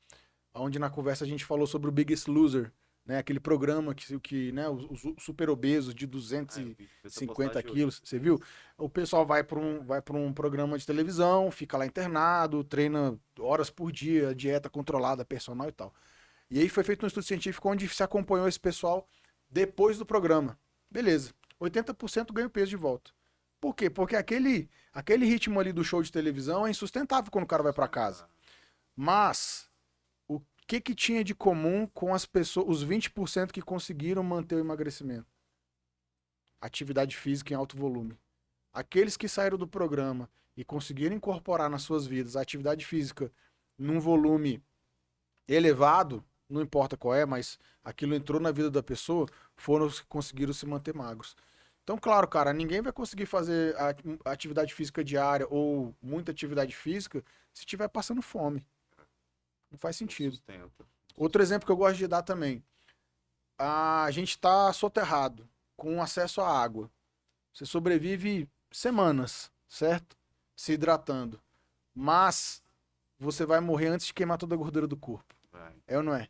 onde na conversa a gente falou sobre o Biggest Loser, né? Aquele programa que né, os super obesos de Eu vi essa 250 postagem hoje. quilos, você viu? O pessoal vai para um programa de televisão, fica lá internado, treina horas por dia, dieta controlada, personal e tal. E aí foi feito um estudo científico onde se acompanhou esse pessoal depois do programa. Beleza. 80% ganha o peso de volta. Por quê? Porque aquele ritmo ali do show de televisão é insustentável quando o cara vai para casa. Mas o que tinha de comum com as pessoas, os 20% que conseguiram manter o emagrecimento? Atividade física em alto volume. Aqueles que saíram do programa e conseguiram incorporar nas suas vidas a atividade física num volume elevado, não importa qual é, mas aquilo entrou na vida da pessoa, foram os que conseguiram se manter magros. Então, claro, cara, ninguém vai conseguir fazer a atividade física diária ou muita atividade física se estiver passando fome. Não faz Não sentido. sustenta. Outro exemplo que eu gosto de dar também. A gente está soterrado, com acesso à água. Você sobrevive semanas, certo? Se hidratando. Mas você vai morrer antes de queimar toda a gordura do corpo. Vai. É ou não é?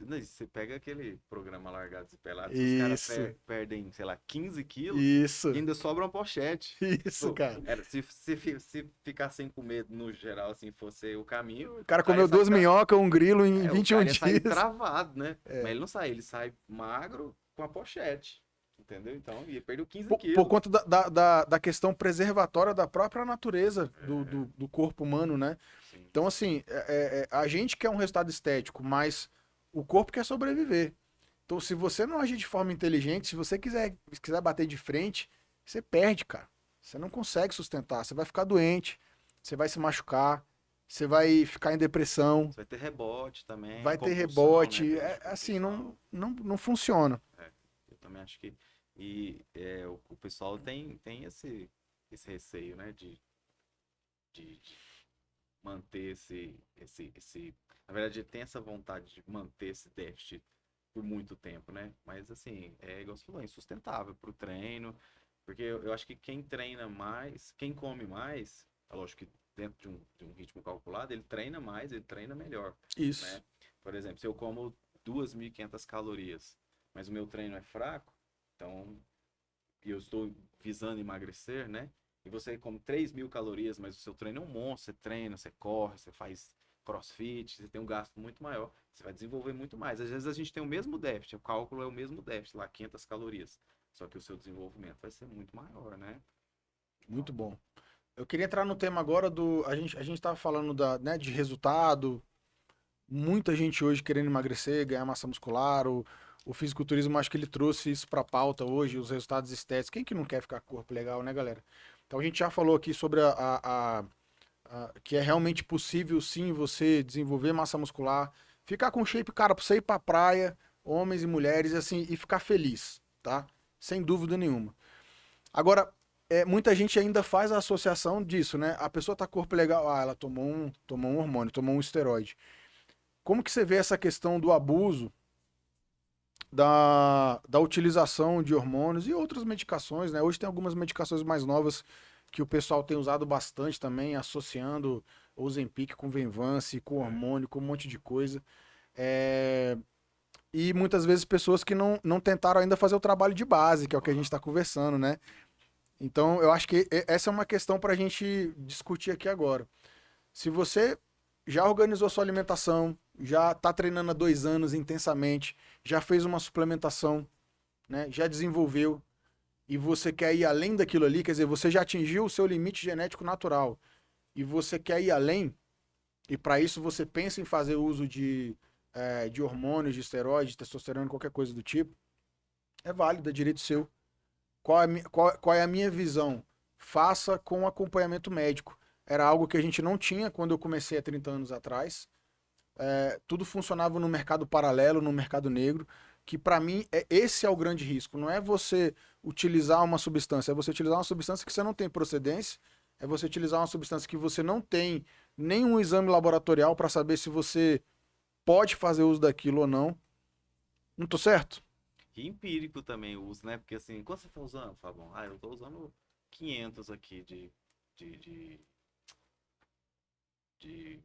Não, você pega aquele programa Largados e Pelados, os caras Isso, perdem, sei lá, 15 quilos isso, e ainda sobra uma pochete. isso, Pô, cara. se ficar sem comer no geral, assim, fosse o caminho, O cara o cara ia comeu sair, 2 minhocas, um grilo em o 21 cara ia sair dias. travado, né? Mas ele não sai, ele sai magro com a pochete. Entendeu? Então, e ele perdeu 15 Por quilos. conta da questão preservatória da própria natureza É, do corpo humano, né? sim, Então, sim. assim, a gente quer um resultado estético, mas o corpo quer sobreviver. Então, se você não agir de forma inteligente, se você quiser bater de frente, você perde, cara. Você não consegue sustentar. Você vai ficar doente, você vai se machucar, você vai ficar em depressão, Você vai ter rebote também, vai ter compulsão, né? rebote. Tem gente com Assim, não, compulsão. não funciona. É, eu também acho que. O pessoal tem esse receio, né? De manter esse. Na verdade, ele tem essa vontade de manter esse déficit por muito tempo, né? Mas assim, igual você falou, é insustentável pro treino. Porque eu acho que quem treina mais, quem come mais, é lógico que dentro de um ritmo calculado, ele treina mais, ele treina melhor, Isso. né? Por exemplo, se eu como 2.500 calorias, mas o meu treino é fraco, então, e eu estou visando emagrecer, né? E você come 3.000 calorias, mas o seu treino é um monstro, você treina, você corre, você faz crossfit, você tem um gasto muito maior, você vai desenvolver muito mais. Às vezes a gente tem o mesmo déficit, o cálculo é o mesmo déficit, lá 500 calorias, só que o seu desenvolvimento vai ser muito maior, né? Muito bom. Eu queria entrar no tema agora do. A gente tava falando né, de resultado. Muita gente hoje querendo emagrecer, ganhar massa muscular. O fisiculturismo, acho que ele trouxe isso pra pauta hoje, os resultados estéticos. Quem que não quer ficar com corpo legal, né, galera? Então a gente já falou aqui sobre que é realmente possível sim você desenvolver massa muscular, ficar com shape, cara, pra você ir pra praia, homens e mulheres, assim, e ficar feliz, tá? Sem dúvida nenhuma. Agora, muita gente ainda faz a associação disso, né? A pessoa tá com corpo legal, ela tomou um hormônio, tomou um esteroide. Como que você vê essa questão do abuso da utilização de hormônios e outras medicações, né? Hoje tem algumas medicações mais novas que o pessoal tem usado bastante também, associando Ozempic com Venvance, com hormônio, com um monte de coisa. É, e muitas vezes pessoas que não tentaram ainda fazer o trabalho de base, que é o que a gente está conversando, né? Então, eu acho que essa é uma questão para a gente discutir aqui agora. Se você já organizou sua alimentação, já está treinando há 2 anos intensamente, já fez uma suplementação, né? Já desenvolveu, e você quer ir além daquilo ali, quer dizer, você já atingiu o seu limite genético natural, e você quer ir além, e para isso você pensa em fazer uso de hormônios, de esteroides, de testosterona, qualquer coisa do tipo, é válido, é direito seu. Qual é a minha visão? Faça com acompanhamento médico. Era algo que a gente não tinha quando eu comecei há 30 anos atrás. Tudo funcionava no mercado paralelo, no mercado negro, que para mim esse é o grande risco. Não é você utilizar uma substância, é você utilizar uma substância que você não tem procedência, é você utilizar uma substância que você não tem nenhum exame laboratorial para saber se você pode fazer uso daquilo ou não. Não tô certo? E empírico também o uso, né? Porque assim, quanto você tá usando, Fabão? Ah, eu tô usando 500 aqui de, de, de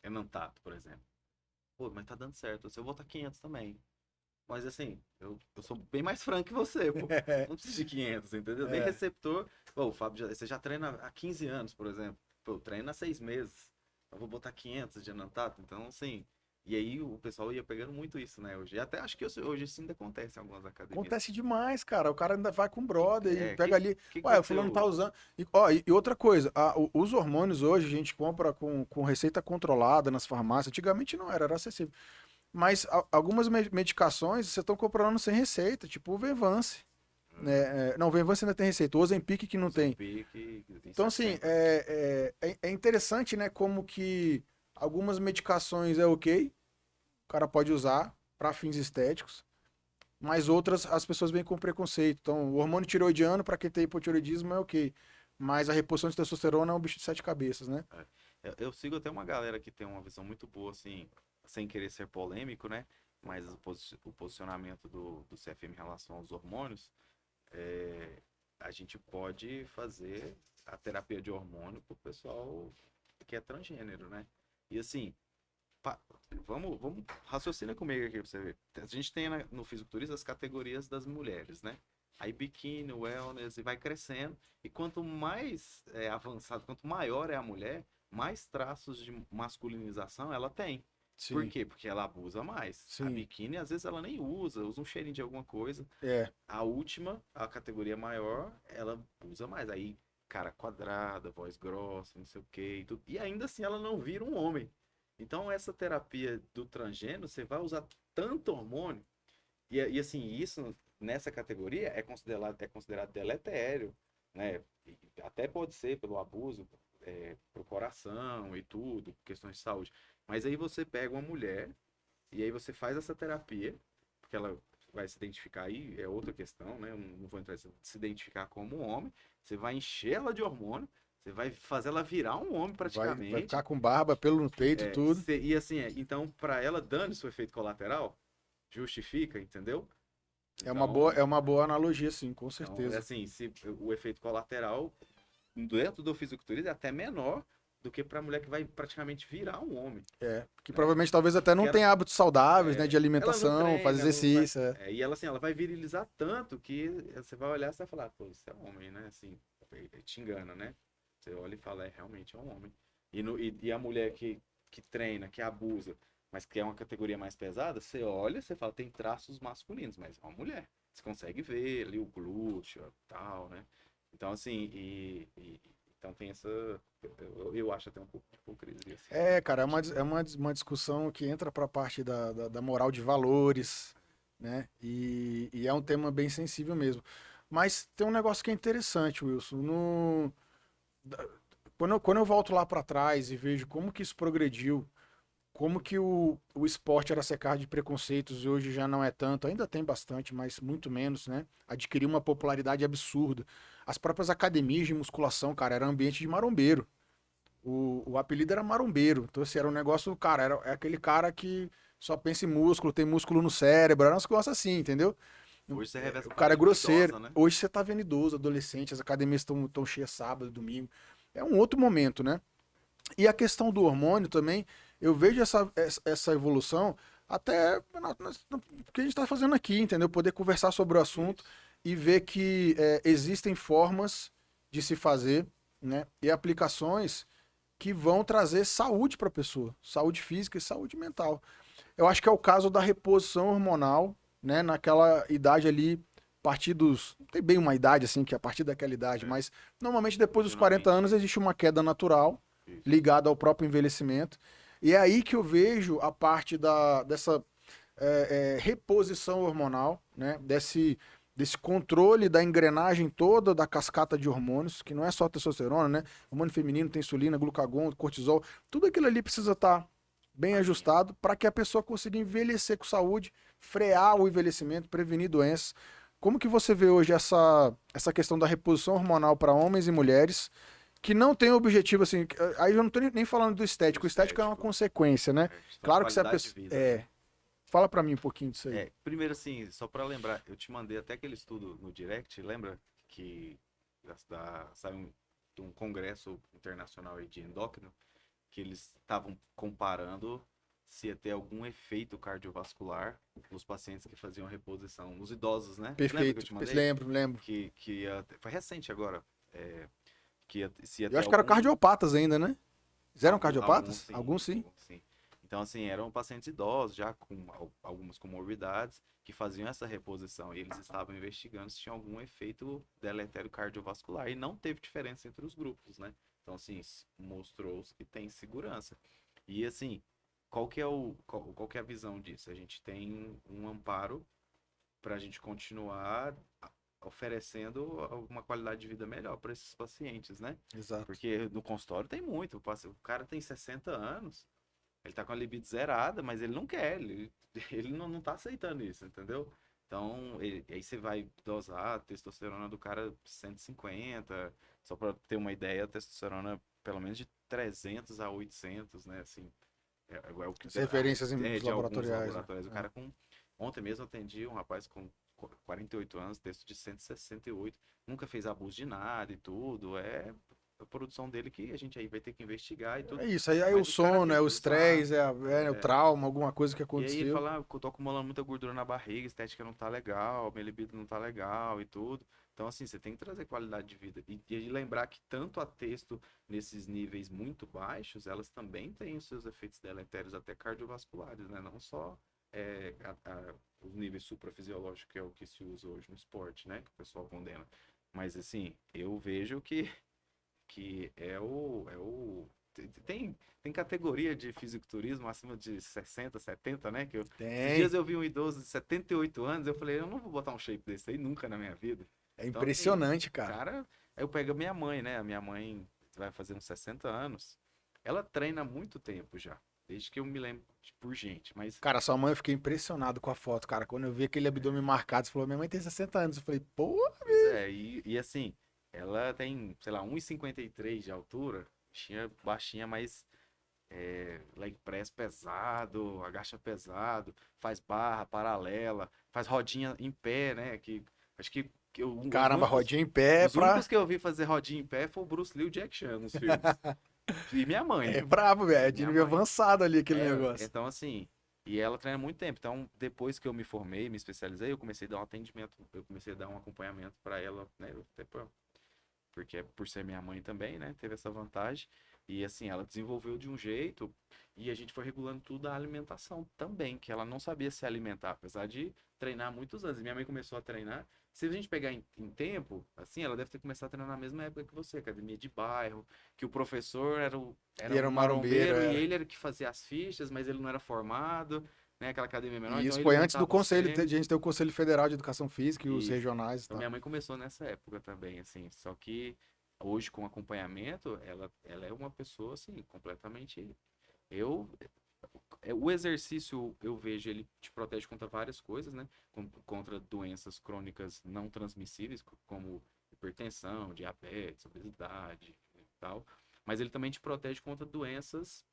Enantato, por exemplo. Pô, mas tá dando certo. Se eu vou botar 500 também. Mas assim, eu sou bem mais franco que você, pô. Não preciso de 500, entendeu? Nem É. receptor. Pô, o Fábio, você já treina há 15 anos, por exemplo. Pô, eu treino há 6 meses. Eu vou botar 500 de Enantato. Então, assim. E aí o pessoal ia pegando muito isso, né? Hoje. E até acho que hoje isso ainda acontece em algumas academias. Acontece demais, cara. O cara ainda vai com brother e É, pega ali. que Ué, o você fulano tá usa? usando. E outra coisa, os hormônios hoje a gente compra com receita controlada nas farmácias. Antigamente não era acessível. Mas algumas medicações você estão comprando sem receita, tipo o Venvance. Né? Não, o Venvance ainda tem receita. O Ozempic que não tem. Ozempic tem Então, assim, 60. é interessante, né? Como que algumas medicações é ok, o cara pode usar para fins estéticos. Mas outras as pessoas vêm com preconceito. Então, o hormônio tireoidiano, para quem tem hipotireoidismo, é ok. Mas a reposição de testosterona é um bicho de 7 cabeças, né? É. Eu sigo até uma galera que tem uma visão muito boa, assim, sem querer ser polêmico, né? Mas o posicionamento do CFM em relação aos hormônios, é, a gente pode fazer a terapia de hormônio pro pessoal que é transgênero, né? E assim, pa- vamos raciocina comigo aqui pra você ver. A gente tem no fisiculturismo as categorias das mulheres, né? Aí biquíni, wellness, e vai crescendo. E quanto mais avançado, quanto maior é a mulher, mais traços de masculinização ela tem. Por Sim, quê? Porque ela abusa mais. A sim. biquíni, às vezes, ela nem usa um cheirinho de alguma coisa. É. A última, a categoria maior, ela usa mais. Aí, cara quadrada, voz grossa, não sei o quê. E, tudo. E ainda assim ela não vira um homem. Então, essa terapia do transgênero, você vai usar tanto hormônio. E assim, isso nessa categoria é considerado deletério, né? E até pode ser pelo abuso pro coração e tudo, questões de saúde. Mas aí você pega uma mulher e aí você faz essa terapia, porque ela vai se identificar aí, é outra questão, né? Eu não vou entrar em se identificar como um homem. Você vai encher ela de hormônio, você vai fazer ela virar um homem Vai praticamente. ficar com barba, pelo no peito, tudo. E assim, então, para ela, dane-se o efeito colateral, justifica, entendeu? É Então, uma boa analogia, sim, com então certeza. assim, se o efeito colateral dentro do fisiculturismo é até menor do que para a mulher que vai praticamente virar um homem, Que né? provavelmente talvez até Porque não tenha hábitos saudáveis, né? De ela não alimentação, faz treina, ela não vai. exercício. É. E ela assim, ela vai virilizar tanto que você vai olhar e você vai falar, pô, isso é homem, né? Assim, te engana, né? Você olha e fala, realmente é um homem. E a mulher que treina, que abusa, mas que é uma categoria mais pesada, você olha, você fala, tem traços masculinos, mas é uma mulher. Você consegue ver ali o glúteo e tal, né? Então, assim, então tem essa. Eu acho até um pouco de hipocrisia, assim, da Cara, parte. uma discussão que entra para a parte da moral de valores, né? E é um tema bem sensível mesmo. Mas tem um negócio que é interessante, Wilson. Da- quando eu volto lá para trás e vejo como que isso progrediu, como que o esporte era cercado de preconceitos e hoje já não é tanto, ainda tem bastante, mas muito menos, né? Adquiriu uma popularidade absurda. As próprias academias de musculação, cara, era ambiente de marombeiro. O apelido era marombeiro. Então, assim, era um negócio, cara, é aquele cara que só pensa em músculo, tem músculo no cérebro, eram umas coisas assim, entendeu? Hoje você revê essa O cara é parte muito grosseiro. idosa, né? Hoje você tá vendo idoso, adolescente, as academias estão cheias sábado, domingo. É um outro momento, né? E a questão do hormônio também, eu vejo essa evolução até porque a gente está fazendo aqui, entendeu? Poder conversar sobre o assunto Isso. e ver que existem formas de se fazer, né? E aplicações que vão trazer saúde para a pessoa, saúde física e saúde mental. Eu acho que é o caso da reposição hormonal, né? Naquela idade ali, a partir dos. Não tem bem uma idade assim, que é a partir daquela idade, É, mas normalmente depois dos 40 anos originalmente, existe uma queda natural isso. ligada ao próprio envelhecimento. E é aí que eu vejo a parte dessa reposição hormonal, né? Desse controle da engrenagem toda da cascata de hormônios, que não é só testosterona, né? Hormônio feminino tem insulina, glucagon, cortisol, tudo aquilo ali precisa estar bem Alinhado. ajustado para que a pessoa consiga envelhecer com saúde, frear o envelhecimento, prevenir doenças. Como que você vê hoje essa questão da reposição hormonal para homens e mulheres que não tem objetivo assim, aí eu não tô nem falando do Do estético, o estético é uma estético. consequência, né? É, questão de Claro que se a qualidade de pessoa vida, né? fala para mim um pouquinho disso aí. É, primeiro assim, só para lembrar, eu te mandei até aquele estudo no direct, lembra que saiu de um congresso internacional aí de endócrino, que eles estavam comparando se ia ter algum efeito cardiovascular nos pacientes que faziam reposição, nos idosos, né? Lembra que eu Perfeito. te mandei? Lembro. Foi recente agora, é, se ia Eu ter acho que eram algum. cardiopatas ainda, né? Eles eram Alguns cardiopatas? sim, Alguns sim. alguns sim. Então, assim, eram pacientes idosos, já com algumas comorbidades, que faziam essa reposição. E eles estavam investigando se tinha algum efeito deletério cardiovascular. E não teve diferença entre os grupos, né? Então, assim, mostrou que tem segurança. E, assim, qual que é a visão disso? A gente tem um amparo para a gente continuar oferecendo uma qualidade de vida melhor para esses pacientes, né? Exato. Porque no consultório tem muito. O cara tem 60 anos, ele tá com a libido zerada, mas ele não quer, ele não tá aceitando isso, entendeu? Então, aí você vai dosar a testosterona do cara 150, só para ter uma ideia, a testosterona pelo menos de 300 a 800, né? Assim, é o que As referências de alguns laboratoriais, né? laboratórios. O cara com. Ontem mesmo atendi um rapaz com 48 anos, texto de 168, nunca fez abuso de nada e tudo. É a produção dele que a gente aí vai ter que investigar e tudo. É isso, aí o Mas o cara sono, tem é o que usar. estresse, o É. trauma, alguma coisa que E aí ele aconteceu. fala, ah, eu tô acumulando muita gordura na barriga, a estética não tá legal, minha libido não tá legal e tudo. Então, assim, você tem que trazer qualidade de vida. E lembrar que tanto a texto, nesses níveis muito baixos, elas também têm os seus efeitos deletérios até cardiovasculares, né? Não só os níveis suprafisiológicos, que é o que se usa hoje no esporte, né? Que o pessoal condena. Mas, assim, eu vejo que tem categoria de fisiculturismo acima de 60, 70, né? Esses Tem. dias eu vi um idoso de 78 anos, eu falei, eu não vou botar um shape desse aí nunca na minha vida. É Então, assim, impressionante, o cara. cara. Aí eu pego a minha mãe, né? A minha mãe vai fazer uns 60 anos. Ela treina há muito tempo já. Desde que eu me lembro por gente. Mas, Cara, sua mãe, eu fiquei impressionado com a foto, cara. Quando eu vi aquele abdômen marcado, você falou, minha mãe tem 60 anos. Eu falei, pô, pois é, e assim, ela tem, sei lá, 1,53 de altura. Baixinha, mas leg press pesado, agacha pesado, faz barra paralela, faz rodinha em pé, né? Que acho que os caramba, únicos rodinha em pé os pra. únicos que eu vi fazer rodinha em pé foi o Bruce Lee e o Jack Chan nos filmes. E minha mãe. É brabo, velho. É E de minha nível mãe. avançado ali aquele negócio. Então assim, e ela treina muito tempo. Então, depois que eu me formei, me especializei, eu comecei a dar um atendimento, eu comecei a dar um acompanhamento para ela, né? Porque por ser minha mãe também, né? Teve essa vantagem. E assim, ela desenvolveu de um jeito e a gente foi regulando tudo a alimentação também, que ela não sabia se alimentar, apesar de treinar há muitos anos. E minha mãe começou a treinar. Se a gente pegar em tempo, assim, ela deve ter começado a treinar na mesma época que você, academia de bairro, que o professor E era era um um marombeiro, marombeiro e era. ele era que fazia as fichas, mas ele não era formado, né? Aquela academia menor, E então isso ele foi antes do montava os conselho, a treinos. gente tem o Conselho Federal de Educação Física e os Isso. regionais e Então tal. minha mãe começou nessa época também, assim. Só que hoje com acompanhamento, ela é uma pessoa assim completamente. Eu o exercício eu vejo ele te protege contra várias coisas, né? Contra doenças crônicas não transmissíveis, como hipertensão, diabetes, obesidade e tal. Mas ele também te protege contra doenças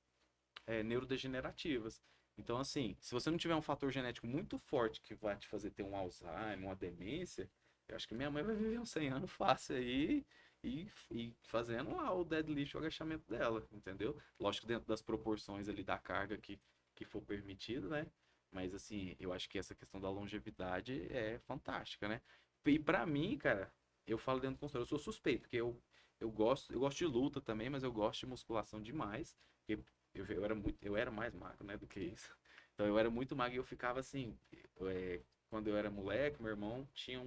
neurodegenerativas. Então, assim, se você não tiver um fator genético muito forte que vai te fazer ter um Alzheimer, uma demência, eu acho que minha mãe vai viver uns 100 anos fácil aí e fazendo lá o deadlift, o agachamento dela, entendeu? Lógico, dentro das proporções ali da carga que for permitido, né? Mas, assim, eu acho que essa questão da longevidade é fantástica, né? E pra mim, cara, eu falo dentro do consultório, eu sou suspeito, porque eu gosto de luta também, mas eu gosto de musculação demais. Porque eu era mais magro, né, do que isso. Então eu era muito magro e eu ficava assim, quando eu era moleque, meu irmão tinha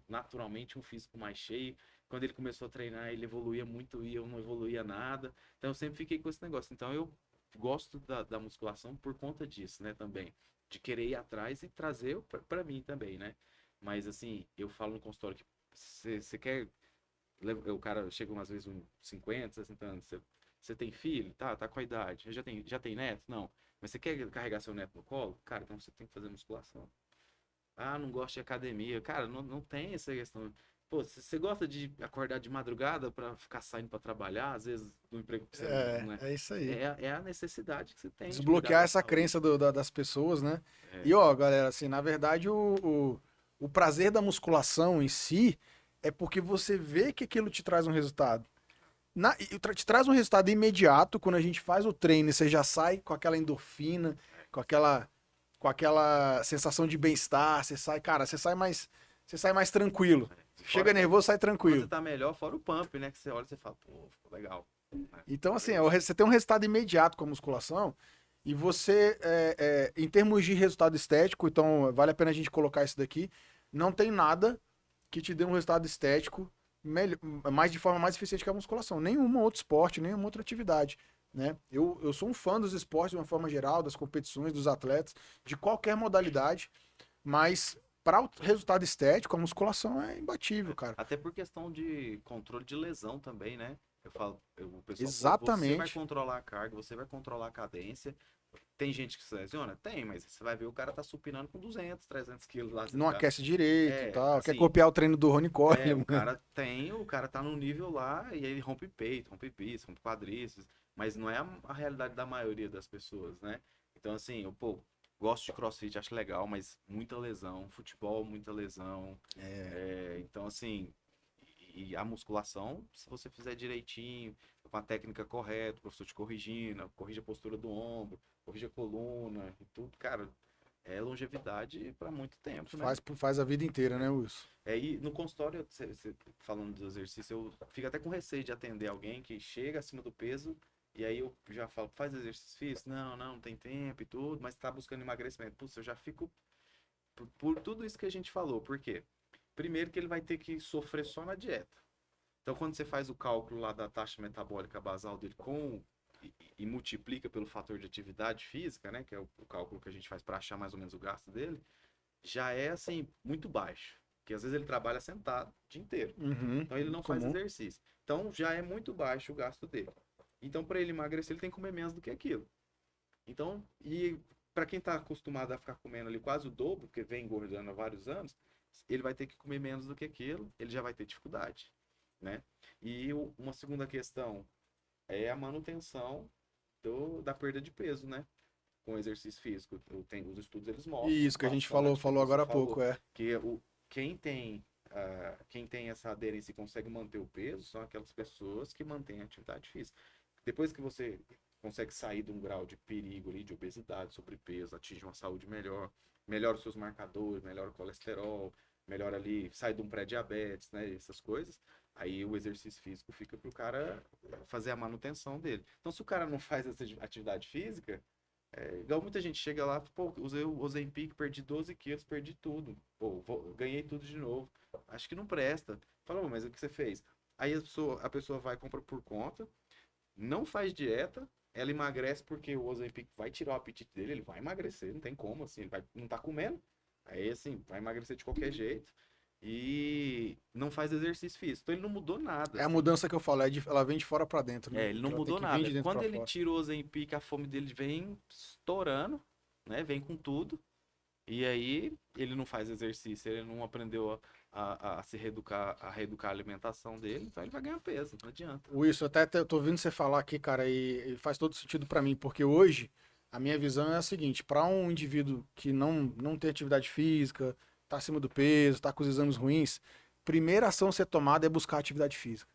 naturalmente um físico mais cheio. Quando ele começou a treinar, ele evoluía muito e eu não evoluía nada. Então eu sempre fiquei com esse negócio. Então eu gosto da musculação por conta disso, né, também. De querer ir atrás e trazer pra mim também, né? Mas assim, eu falo no consultório que você quer. O cara chega umas vezes uns 50, 60 anos. Você tem filho? Tá com a idade. Já tem neto? Não. Mas você quer carregar seu neto no colo? Cara, então você tem que fazer musculação. Ah, não gosto de academia. Cara, não tem essa questão. Pô, você gosta de acordar de madrugada pra ficar saindo pra trabalhar, às vezes no emprego que você não é. É isso aí. É a necessidade que você tem de cuidar Desbloquear da essa saúde. crença das pessoas, né? É, E ó, galera, assim, na verdade, o prazer da musculação em si é porque você vê que aquilo te traz um resultado. Te traz um resultado imediato quando a gente faz o treino e você já sai com aquela endorfina, com aquela sensação de bem-estar, você sai, cara, você sai mais tranquilo. e Chega fora nervoso, sai quando você tranquilo. tá melhor, fora o pump, né? Que você olha e você fala, pô, ficou legal. Né? Então, assim, Valeu. você tem um resultado imediato com a musculação e você, em termos de resultado estético, então vale a pena a gente colocar isso daqui, não tem nada que te dê um resultado estético de forma mais eficiente que a musculação. Nenhum outro esporte, nenhuma outra atividade. Né? Eu sou um fã dos esportes de uma forma geral, das competições, dos atletas, de qualquer modalidade, mas para o resultado estético, a musculação é imbatível, cara. Até por questão de controle de lesão também, né? Eu falo, o pessoal, pô, você vai Exatamente. controlar a carga, você vai controlar a cadência. Tem gente que se lesiona? Tem, mas você vai ver o cara tá supinando com 200, 300 quilos lá. Não aquece direito e tal. Quer Assim, copiar o treino do Ronnie o Coleman. cara tá num nível lá e ele rompe peito, rompe bíceps, rompe quadríceps, mas não é a realidade da maioria das pessoas, né? Então, assim, pô, gosto de CrossFit, acho legal, mas muita lesão, futebol, muita lesão. Então, assim, e a musculação, se você fizer direitinho, com a técnica correta, o professor te corrigindo, corrige a postura do ombro, corrige a coluna e tudo, cara, é longevidade para muito tempo, né? Faz a vida inteira, né, Wilson? E no consultório, falando do exercício, eu fico até com receio de atender alguém que chega acima do peso e aí eu já falo, faz exercício físico? Não tem tempo e tudo, mas tá buscando emagrecimento. Putz, eu já fico por tudo isso que a gente falou. Por quê? Primeiro que ele vai ter que sofrer só na dieta. Então, quando você faz o cálculo lá da taxa metabólica basal dele e multiplica pelo fator de atividade física, né, que é o cálculo que a gente faz para achar mais ou menos o gasto dele, já é assim muito baixo, porque às vezes ele trabalha sentado o dia inteiro. Uhum, Então ele muito não faz comum. exercício. Então já é muito baixo o gasto dele. Então para ele emagrecer ele tem que comer menos do que aquilo. Então, e para quem está acostumado a ficar comendo ali quase o dobro, porque vem engordando há vários anos, ele vai ter que comer menos do que aquilo, ele já vai ter dificuldade, né? E uma segunda questão é a manutenção da perda de peso, né? Com exercício físico. Os estudos eles mostram Isso que a gente bastante, falou como você agora há pouco, falou, é. que quem tem essa aderência e consegue manter o peso são aquelas pessoas que mantêm a atividade física. Depois que você consegue sair de um grau de perigo ali, de obesidade, sobrepeso, atinge uma saúde melhor, melhora os seus marcadores, melhora o colesterol, melhora ali, sai de um pré-diabetes, né? Essas coisas. Aí o exercício físico fica para o cara fazer a manutenção dele. Então, se o cara não faz essa atividade física, igual muita gente chega lá, pô, usei o Ozempic, perdi 12 quilos, perdi tudo. Pô, ganhei tudo de novo. Acho que não presta. Fala, mas o que você fez? Aí a pessoa vai, compra por conta, não faz dieta, ela emagrece porque o Ozempic vai tirar o apetite dele, ele vai emagrecer, não tem como, assim, ele não tá comendo. Aí, assim, vai emagrecer de qualquer jeito. E não faz exercício físico. Então ele não mudou nada. É a mudança que eu falo, ela vem de fora pra dentro, né? Ele não Ela tem mudou que vir nada. de dentro Quando pra ele fora. tira o Ozempic, a fome dele vem estourando, né? Vem com tudo. E aí ele não faz exercício, ele não aprendeu a se reeducar, a reeducar a alimentação dele, então ele vai ganhar peso, não adianta. Wilson, eu tô ouvindo você falar aqui, cara, e faz todo sentido pra mim, porque hoje A minha visão é a seguinte, para um indivíduo que não tem atividade física, tá acima do peso, tá com os exames ruins, primeira ação a ser tomada é buscar atividade física.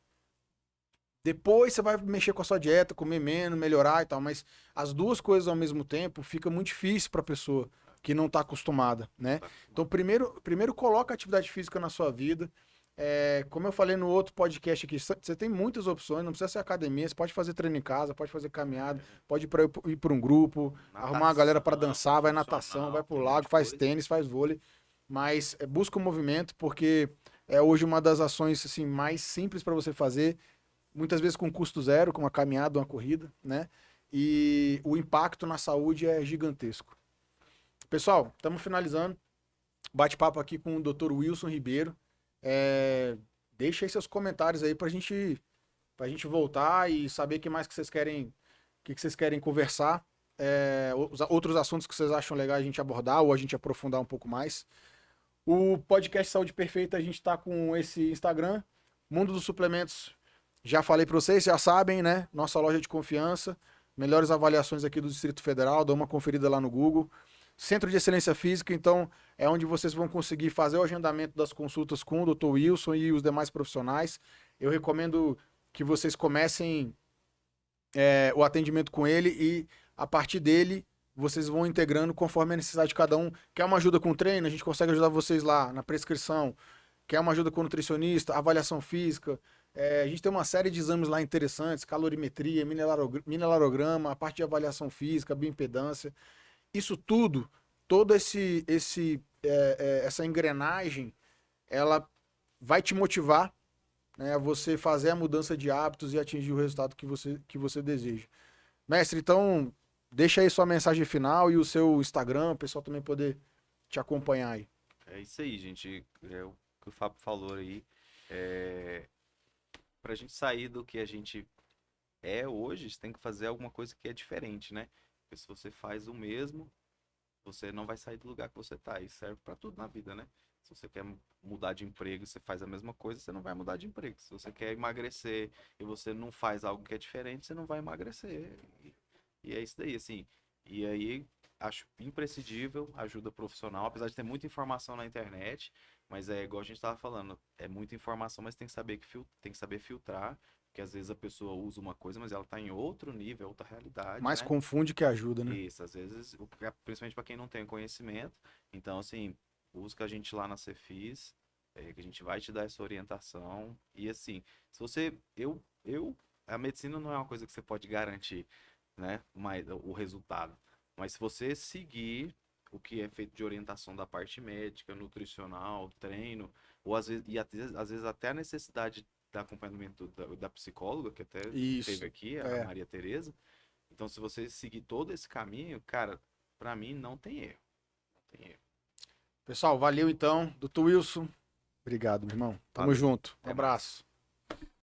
Depois você vai mexer com a sua dieta, comer menos, melhorar e tal, mas as duas coisas ao mesmo tempo fica muito difícil para a pessoa que não está acostumada, né? Tá Então, acostumado. primeiro coloca a atividade física na sua vida. Como eu falei no outro podcast aqui, você tem muitas opções, não precisa ser academia, você pode fazer treino em casa, pode fazer caminhada, pode ir para um grupo, arrumar uma galera para dançar, vai natação, vai funcional, pro tem um monte lago, de faz coisa. tênis, faz vôlei, mas busca o movimento porque é hoje uma das ações assim mais simples para você fazer, muitas vezes com custo zero, com uma caminhada, uma corrida, né? E o impacto na saúde é gigantesco. Pessoal, estamos finalizando. Bate-papo aqui com o Dr. Wilson Ribeiro. É, Deixa aí seus comentários aí pra gente voltar e saber o que mais que vocês querem, que vocês querem conversar. Outros assuntos que vocês acham legal a gente abordar ou a gente aprofundar um pouco mais. O podcast Saúde Perfeita, a gente tá com esse Instagram, Mundo dos Suplementos. Já falei para vocês, já sabem, né? Nossa loja de confiança, melhores avaliações aqui do Distrito Federal, dá uma conferida lá no Google. Centro de Excelência Física, então, é onde vocês vão conseguir fazer o agendamento das consultas com o Dr. Wilson e os demais profissionais. Eu recomendo que vocês comecem o atendimento com ele e a partir dele vocês vão integrando conforme a necessidade de cada um. Quer uma ajuda com o treino? A gente consegue ajudar vocês lá na prescrição. Quer uma ajuda com o nutricionista, avaliação física? A gente tem uma série de exames lá interessantes, calorimetria, mineralograma, a parte de avaliação física, bioimpedância. Isso tudo, toda essa engrenagem, ela vai te motivar, né, a você fazer a mudança de hábitos e atingir o resultado que você deseja. Mestre, então, deixa aí sua mensagem final e o seu Instagram, o pessoal também poder te acompanhar aí. É isso aí, gente. É o que o Fábio falou aí. É... Pra gente sair do que a gente é hoje, você tem que fazer alguma coisa que é diferente, né? Porque se você faz o mesmo, você não vai sair do lugar que você tá. Isso serve pra tudo na vida, né? Se você quer mudar de emprego e você faz a mesma coisa, você não vai mudar de emprego. Se você quer emagrecer e você não faz algo que é diferente, você não vai emagrecer. E é isso daí, assim. E aí, acho imprescindível ajuda profissional, apesar de ter muita informação na internet, mas é igual a gente estava falando, é muita informação, mas tem que saber tem que saber filtrar, porque às vezes a pessoa usa uma coisa, mas ela está em outro nível, outra realidade, Mais né? confunde que ajuda, né? Isso, às vezes, principalmente para quem não tem conhecimento. Então, assim, busca a gente lá na Cefis, que a gente vai te dar essa orientação. E assim, se você, a medicina não é uma coisa que você pode garantir, né? Mas o resultado. Mas se você seguir o que é feito de orientação da parte médica, nutricional, treino, ou às vezes, às vezes até a necessidade de acompanhamento da psicóloga, que até teve Isso. aqui, a É. Maria Tereza. Então, se você seguir todo esse caminho, cara, pra mim não tem erro. Não tem erro. Pessoal, valeu então. Doutor Wilson, obrigado, meu irmão. Tamo Valeu. junto. Um Até mais. abraço.